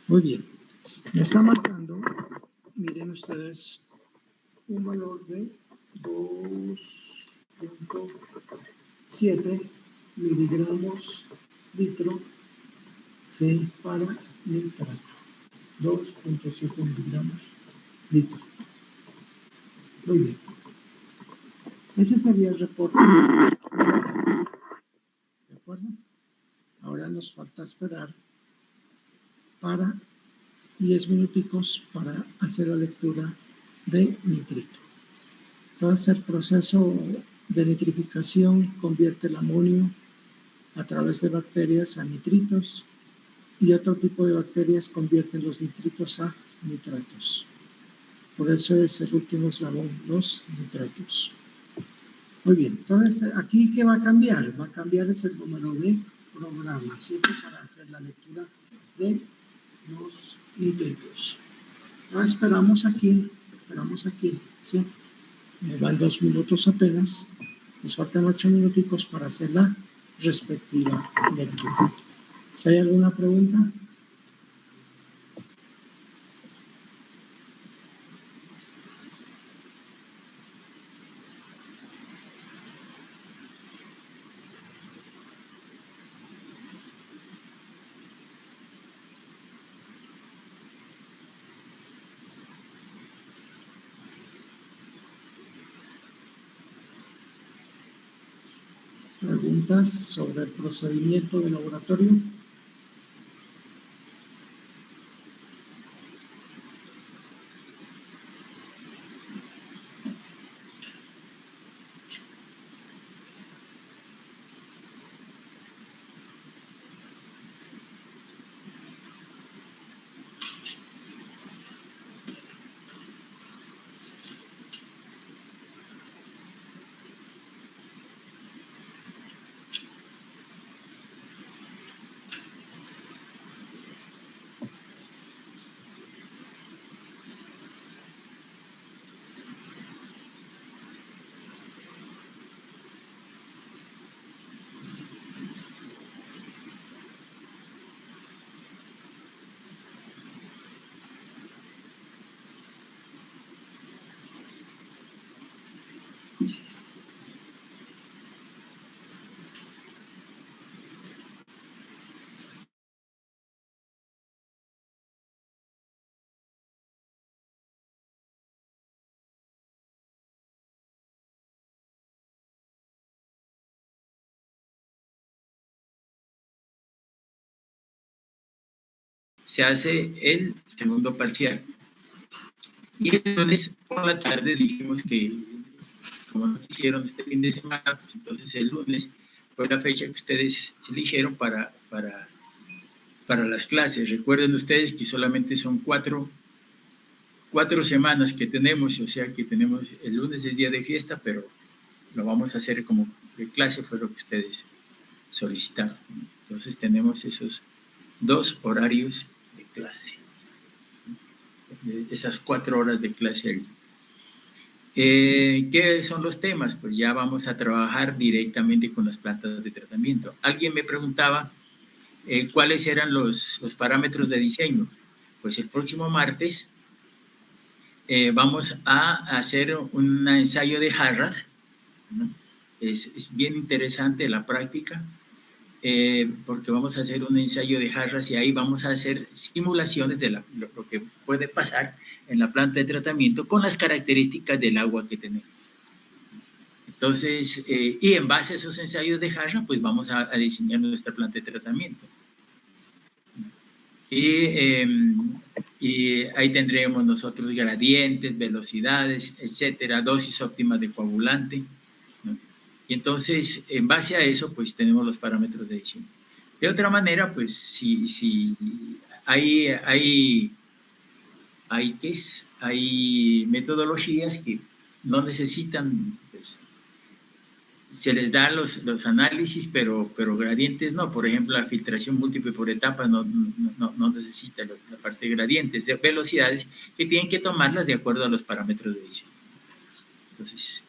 Muy bien, me está marcando, miren ustedes, un valor de 2.7 miligramos litro C para nitrato. 2.7 miligramos litro. Muy bien. Ese sería el reporte. ¿De acuerdo? Ahora nos falta esperar para 10 minuticos para hacer la lectura de nitrito. Entonces el proceso de nitrificación convierte el amonio a través de bacterias a nitritos y otro tipo de bacterias convierten los nitritos a nitratos. Por eso es el último eslabón, los nitratos. Muy bien, entonces aquí ¿qué va a cambiar? Va a cambiar es el número de programa, siempre para hacer la lectura de los nitritos. Entonces esperamos aquí, ¿sí? Van 2 minutos apenas, nos faltan 8 minuticos para hacer la respectiva lectura. Si hay alguna pregunta. Preguntas sobre el procedimiento de laboratorio. se hace el segundo parcial. Y el lunes por la tarde dijimos que, como no hicieron este fin de semana, pues entonces el lunes fue la fecha que ustedes eligieron para las clases. Recuerden ustedes que solamente son cuatro semanas que tenemos, o sea que tenemos, el lunes es día de fiesta, pero lo vamos a hacer como de clase, fue lo que ustedes solicitaron. Entonces tenemos esos 2 horarios de clase, esas 4 horas de clase al día. ¿Qué son los temas? Pues ya vamos a trabajar directamente con las plantas de tratamiento. Alguien me preguntaba cuáles eran los parámetros de diseño. Pues el próximo martes vamos a hacer un ensayo de jarras, ¿no? Es bien interesante la práctica, porque vamos a hacer un ensayo de jarras y ahí vamos a hacer simulaciones de lo que puede pasar en la planta de tratamiento con las características del agua que tenemos. Entonces, y en base a esos ensayos de jarra, pues vamos a diseñar nuestra planta de tratamiento. Y ahí tendremos nosotros gradientes, velocidades, etcétera, dosis óptima de coagulante, ¿no? Y entonces, en base a eso, pues tenemos los parámetros de diseño. De otra manera, pues si hay metodologías que no necesitan, pues, se les da los análisis, pero gradientes no. Por ejemplo, la filtración múltiple por etapas no necesita la parte de gradientes, de velocidades, que tienen que tomarlas de acuerdo a los parámetros de diseño. Entonces,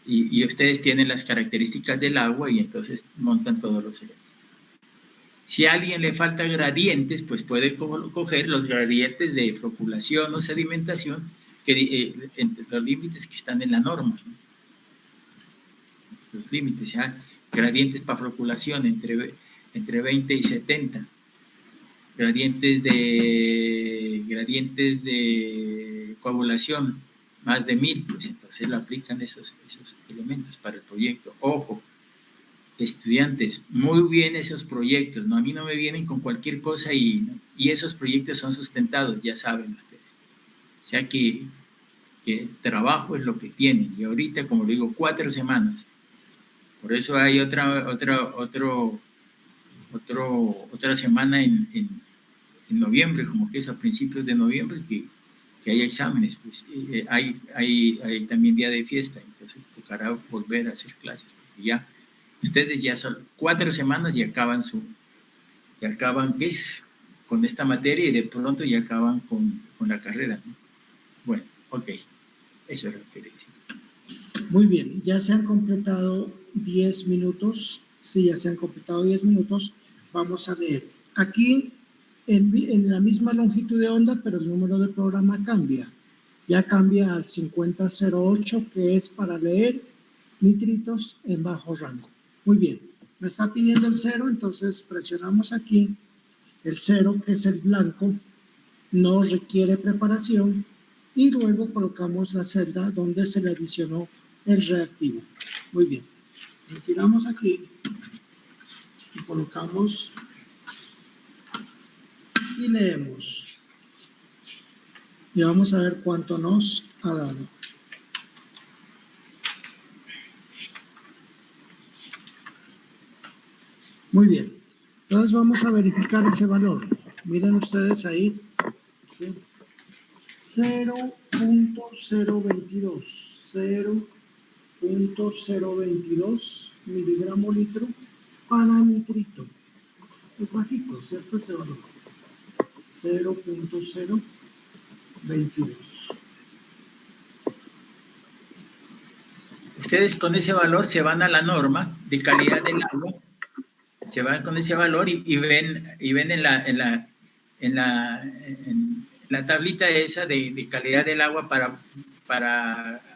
y ustedes tienen las características del agua y entonces montan todos los elementos. Si a alguien le falta gradientes, pues puede coger los gradientes de floculación o sedimentación, entre los límites que están en la norma, ¿no? Los límites, ¿ya? Gradientes para floculación entre 20 y 70, gradientes de coagulación más de 1000, pues entonces le aplican esos elementos para el proyecto. Ojo, estudiantes, muy bien esos proyectos, ¿no? A mí no me vienen con cualquier cosa y esos proyectos son sustentados, ya saben ustedes. O sea que trabajo es lo que tienen, y ahorita, como digo, 4 semanas. Por eso hay otra semana en noviembre, como que es a principios de noviembre, que hay exámenes, pues hay también día de fiesta, entonces tocará volver a hacer clases, porque ya ustedes ya son 4 semanas y acaban ¿qué es? Con esta materia, y de pronto ya acaban con la carrera, ¿no? Bueno, ok, eso era lo que quería decir. Muy bien, ya se han completado 10 minutos. Sí, ya se han completado 10 minutos. Vamos a leer. Aquí, en la misma longitud de onda, pero el número de programa cambia. Ya cambia al 5008, que es para leer nitritos en bajo rango. Muy bien, me está pidiendo el 0, entonces presionamos aquí. El 0, que es el blanco, no requiere preparación. Y luego colocamos la celda donde se le adicionó el reactivo. Muy bien. Retiramos aquí y colocamos y leemos. Y vamos a ver cuánto nos ha dado. Muy bien. Entonces vamos a verificar ese valor. Miren ustedes ahí. ¿Sí? 0.022. 0.022 miligramo litro para nitrito. Es bajito, ¿cierto? Ese valor. 0.022. Ustedes con ese valor se van a la norma de calidad del agua, se van con ese valor y ven en la tablita esa de calidad del agua para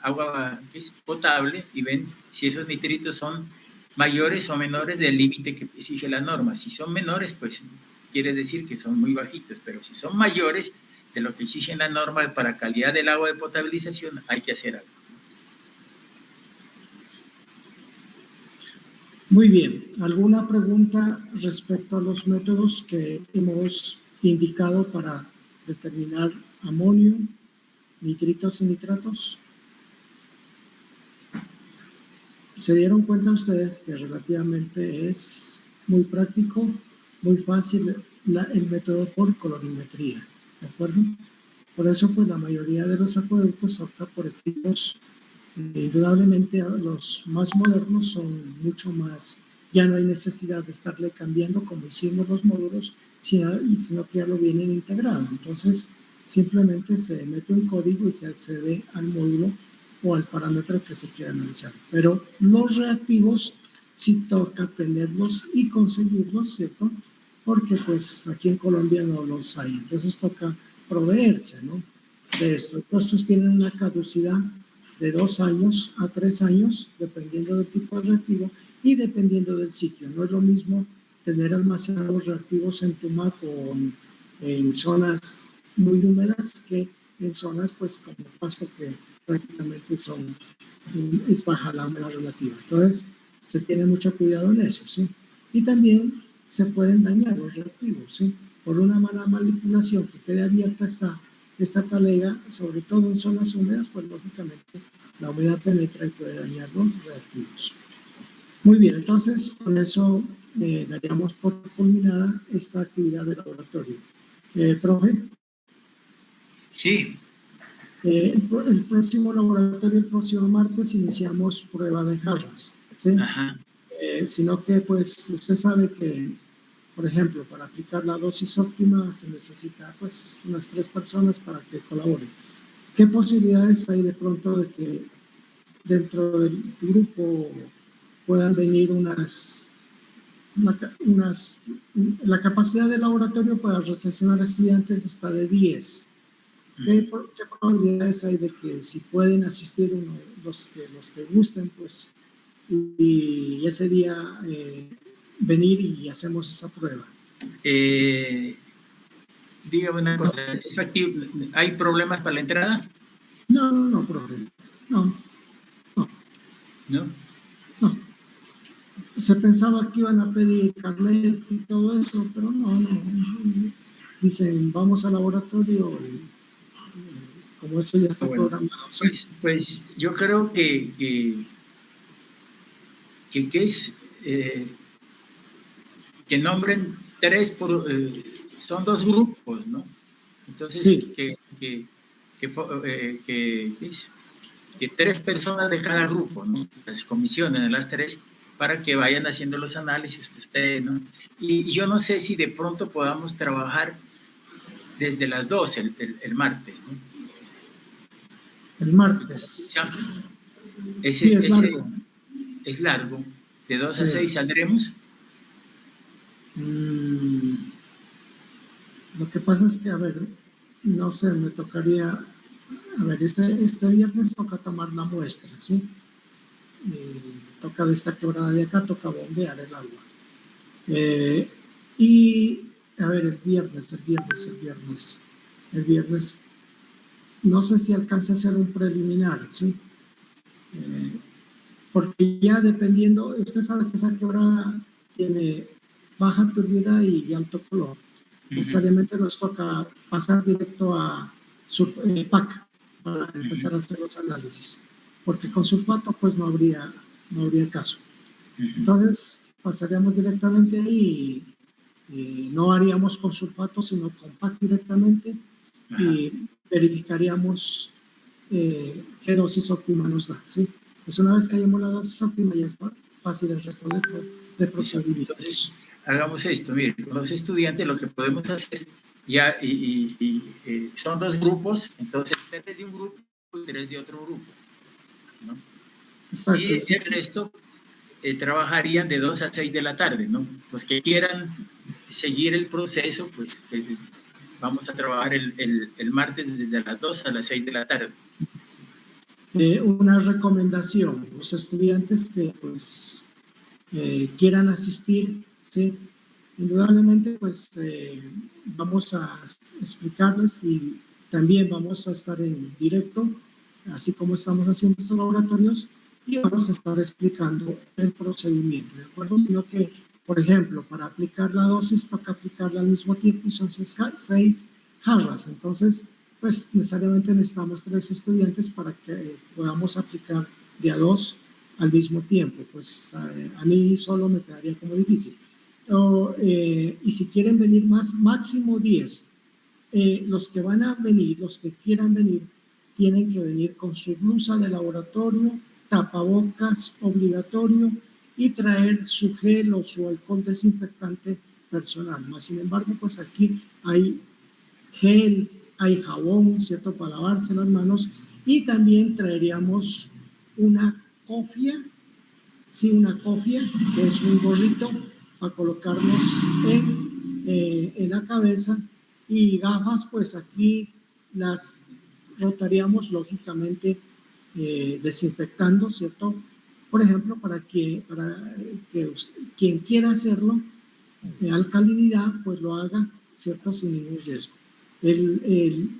agua que es potable, y ven si esos nitritos son mayores o menores del límite que exige la norma. Si son menores, pues quiere decir que son muy bajitos, pero si son mayores de lo que exige la norma para calidad del agua de potabilización, hay que hacer algo. Muy bien. ¿Alguna pregunta respecto a los métodos que hemos indicado para determinar amonio, nitritos y nitratos. Se dieron cuenta ustedes que relativamente es muy práctico, muy fácil el método por colorimetría, ¿de acuerdo? Por eso, pues, la mayoría de los acueductos opta por equipos. Indudablemente, los más modernos son mucho más, ya no hay necesidad de estarle cambiando como hicimos los módulos, sino que ya lo vienen integrado. Entonces, simplemente se mete un código y se accede al módulo o al parámetro que se quiera analizar. Pero los reactivos sí toca tenerlos y conseguirlos, ¿cierto? Porque pues aquí en Colombia no los hay. Entonces toca proveerse, ¿no?, de esto. Estos tienen una caducidad de 2 años a 3 años, dependiendo del tipo de reactivo y dependiendo del sitio. No es lo mismo tener almacenados reactivos en Tumac o en zonas muy húmedas que en zonas, pues, como Pasto, que prácticamente es baja la humedad relativa. Entonces, se tiene mucho cuidado en eso, ¿sí? Y también se pueden dañar los reactivos, ¿sí? Por una mala manipulación que quede abierta esta talega, sobre todo en zonas húmedas, pues lógicamente la humedad penetra y puede dañar los reactivos. Muy bien, entonces con eso daríamos por culminada esta actividad de laboratorio. Profe. Sí. El próximo laboratorio, el próximo martes, iniciamos prueba de jarras, ¿sí? Ajá. Sino que, pues, usted sabe que, por ejemplo, para aplicar la dosis óptima se necesita, pues, unas 3 personas para que colaboren. ¿Qué posibilidades hay de pronto de que dentro del grupo puedan venir la capacidad del laboratorio para recepcionar a estudiantes está de 10? ¿Qué probabilidades hay de que si pueden asistir los que gusten, pues, y ese día venir y hacemos esa prueba? Dígame una cosa, ¿es factible? ¿Hay problemas para la entrada? No, problema. No. Se pensaba que iban a pedir carnet y todo eso, pero no. Dicen, vamos al laboratorio y como eso ya está programado. Pues yo creo que es que nombren 3 son 2 grupos, ¿no? Entonces, sí. que 3 personas de cada grupo, ¿no? Las comisionen en las 3 para que vayan haciendo los análisis de ustedes, ¿no? Y yo no sé si de pronto podamos trabajar desde las 2 el martes, ¿no? El martes. Sí, es largo. Es largo. ¿De 2 a 6 saldremos? Lo que pasa es que, a ver, no sé, me tocaría, a ver, este viernes toca tomar la muestra, ¿sí? Toca de esta quebrada de acá, toca bombear el agua. Y, a ver, el viernes, no sé si alcance a hacer un preliminar, ¿sí? Porque ya dependiendo, usted sabe que esa quebrada tiene baja turbidez y alto color. Necesariamente nos toca pasar directo a PAC para empezar a hacer los análisis, porque con sulfato pues no habría caso. Entonces pasaríamos directamente ahí y no haríamos con sulfato sino con PAC directamente. Y verificaríamos qué dosis óptima nos da, ¿sí? Pues una vez que hayamos la dosis óptima ya es fácil el resto de procedimientos. Entonces, hagamos esto, mire, con los estudiantes lo que podemos hacer ya, son 2 grupos, entonces 3 de un grupo y 3 de otro grupo, ¿no? Exacto, y el resto trabajarían de 2 a 6 de la tarde, ¿no? Los que quieran seguir el proceso, pues vamos a trabajar el martes desde las 2 a las 6 de la tarde. Una recomendación, los estudiantes que pues quieran asistir, ¿sí? Indudablemente pues vamos a explicarles y también vamos a estar en directo, así como estamos haciendo estos laboratorios, y vamos a estar explicando el procedimiento, ¿de acuerdo? Sino que Por ejemplo, para aplicar la dosis toca aplicarla al mismo tiempo y son 6 jarras. Entonces, pues necesariamente necesitamos 3 estudiantes para que podamos aplicar de a 2 al mismo tiempo. Pues a mí solo me quedaría como difícil. Y si quieren venir más, máximo 10. Los que van a venir, los que quieran venir, tienen que venir con su blusa de laboratorio, tapabocas obligatorio y traer su gel o su alcohol desinfectante personal. Más sin embargo, pues aquí hay gel, hay jabón, ¿cierto?, para lavarse las manos, y también traeríamos una cofia, sí, una cofia, que es un gorrito para colocarnos en la cabeza, y gafas, pues aquí las rotaríamos lógicamente desinfectando, ¿cierto? Por ejemplo, para que quien quiera hacerlo, alcalinidad, pues lo haga, ¿cierto? Sin ningún riesgo. El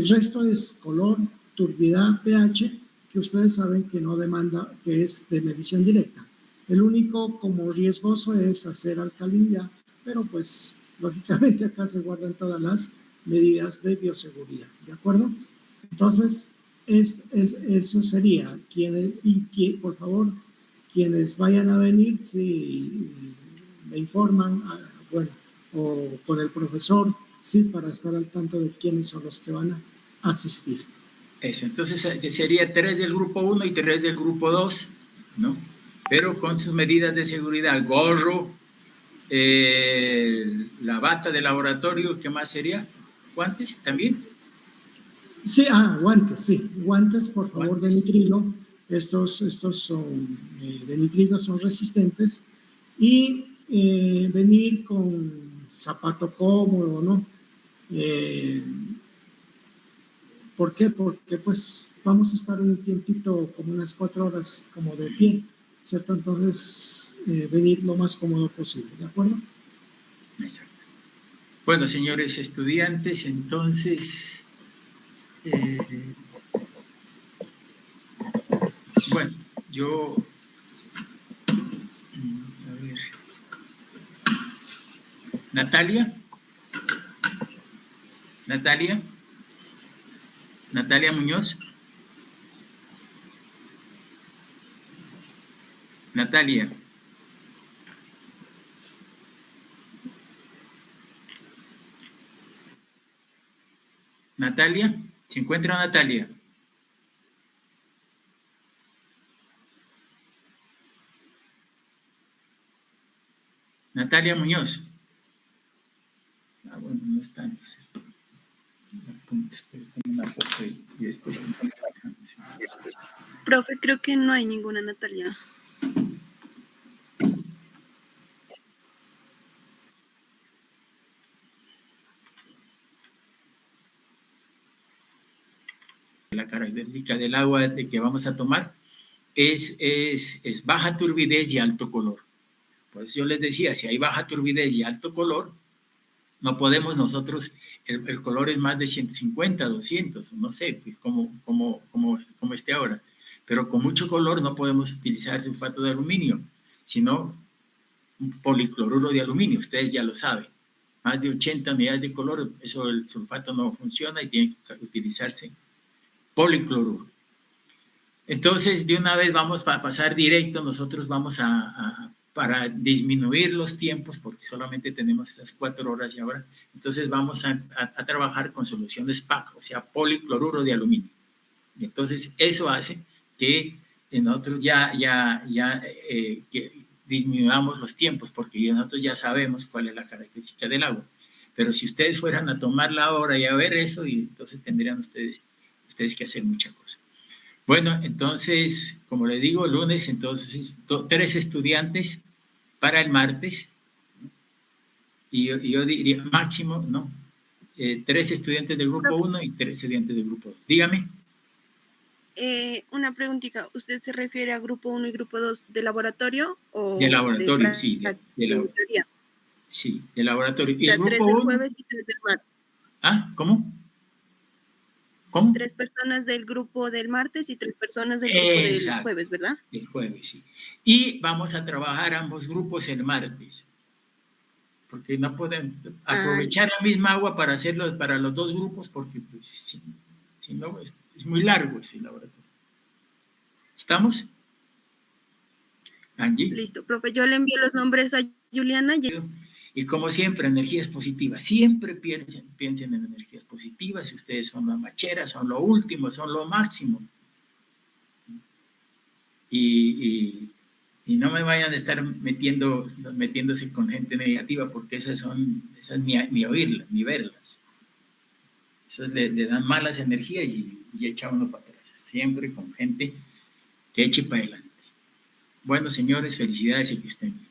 resto es color, turbidez, pH, que ustedes saben que no demanda, que es de medición directa. El único como riesgoso es hacer alcalinidad, pero pues lógicamente acá se guardan todas las medidas de bioseguridad, ¿de acuerdo? Entonces, eso sería. Por favor, quienes vayan a venir, si me informan, bueno, o con el profesor, sí, para estar al tanto de quiénes son los que van a asistir. Eso, entonces sería 3 del grupo 1 y 3 del grupo 2, ¿no? Pero con sus medidas de seguridad, gorro, la bata de laboratorio, ¿qué más sería? ¿Guantes también? Sí, guantes, sí, guantes, por favor, guantes de nitrilo. Estos son de nitrilo, son resistentes, y venir con zapato cómodo, ¿no? ¿Por qué? Porque pues vamos a estar un tiempito, como unas 4 horas como de pie, ¿cierto? Entonces, venir lo más cómodo posible, ¿de acuerdo? Exacto. Bueno, señores estudiantes, entonces, bueno, yo, a ver, Natalia Muñoz. Natalia. Natalia, ¿se encuentra Natalia? Natalia Muñoz. Bueno, no está, entonces. Una foto y después. Profe, creo que no hay ninguna Natalia. La característica del agua de que vamos a tomar es baja turbidez y alto color. Por eso yo les decía, si hay baja turbidez y alto color, no podemos nosotros, el color es más de 150, 200, no sé cómo esté ahora, pero con mucho color no podemos utilizar sulfato de aluminio, sino un policloruro de aluminio, ustedes ya lo saben. Más de 80 unidades de color, eso el sulfato no funciona y tiene que utilizarse policloruro. Entonces, de una vez vamos a pasar directo, nosotros vamos para disminuir los tiempos, porque solamente tenemos esas 4 horas y ahora, entonces vamos a trabajar con soluciones PAC, o sea, policloruro de aluminio. Y entonces, eso hace que nosotros que disminuyamos los tiempos, porque nosotros ya sabemos cuál es la característica del agua. Pero si ustedes fueran a tomar la hora y a ver eso, y entonces tendrían ustedes que hacer muchas cosas. Bueno, entonces, como les digo, lunes, entonces, 3 estudiantes para el martes. Y yo diría máximo, ¿no? 3 estudiantes del grupo 1 y 3 estudiantes del grupo 2. Dígame. Una preguntita, ¿usted se refiere a grupo 1 y grupo 2 de laboratorio o de laboratorio? Sí, de teoría. Sí, de laboratorio. O sea, 3 del jueves y 3 del martes. ¿Cómo? 3 personas del grupo del martes y 3 personas del grupo del jueves, ¿verdad? El jueves, sí. Y vamos a trabajar ambos grupos el martes. porque no pueden aprovechar la misma agua para hacerlo para los dos grupos, porque pues, si no es muy largo ese laboratorio. ¿Estamos? Angie. Listo, profe, yo le envío los nombres a Juliana. Y como siempre, energías positivas. Siempre piensen en energías positivas. Si ustedes son la machera, son lo último, son lo máximo. Y no me vayan a estar metiéndose con gente negativa, porque esas ni oírlas, ni verlas. Eso le dan malas energías y echa uno para atrás. Siempre con gente que eche para adelante. Bueno, señores, felicidades y que estén bien.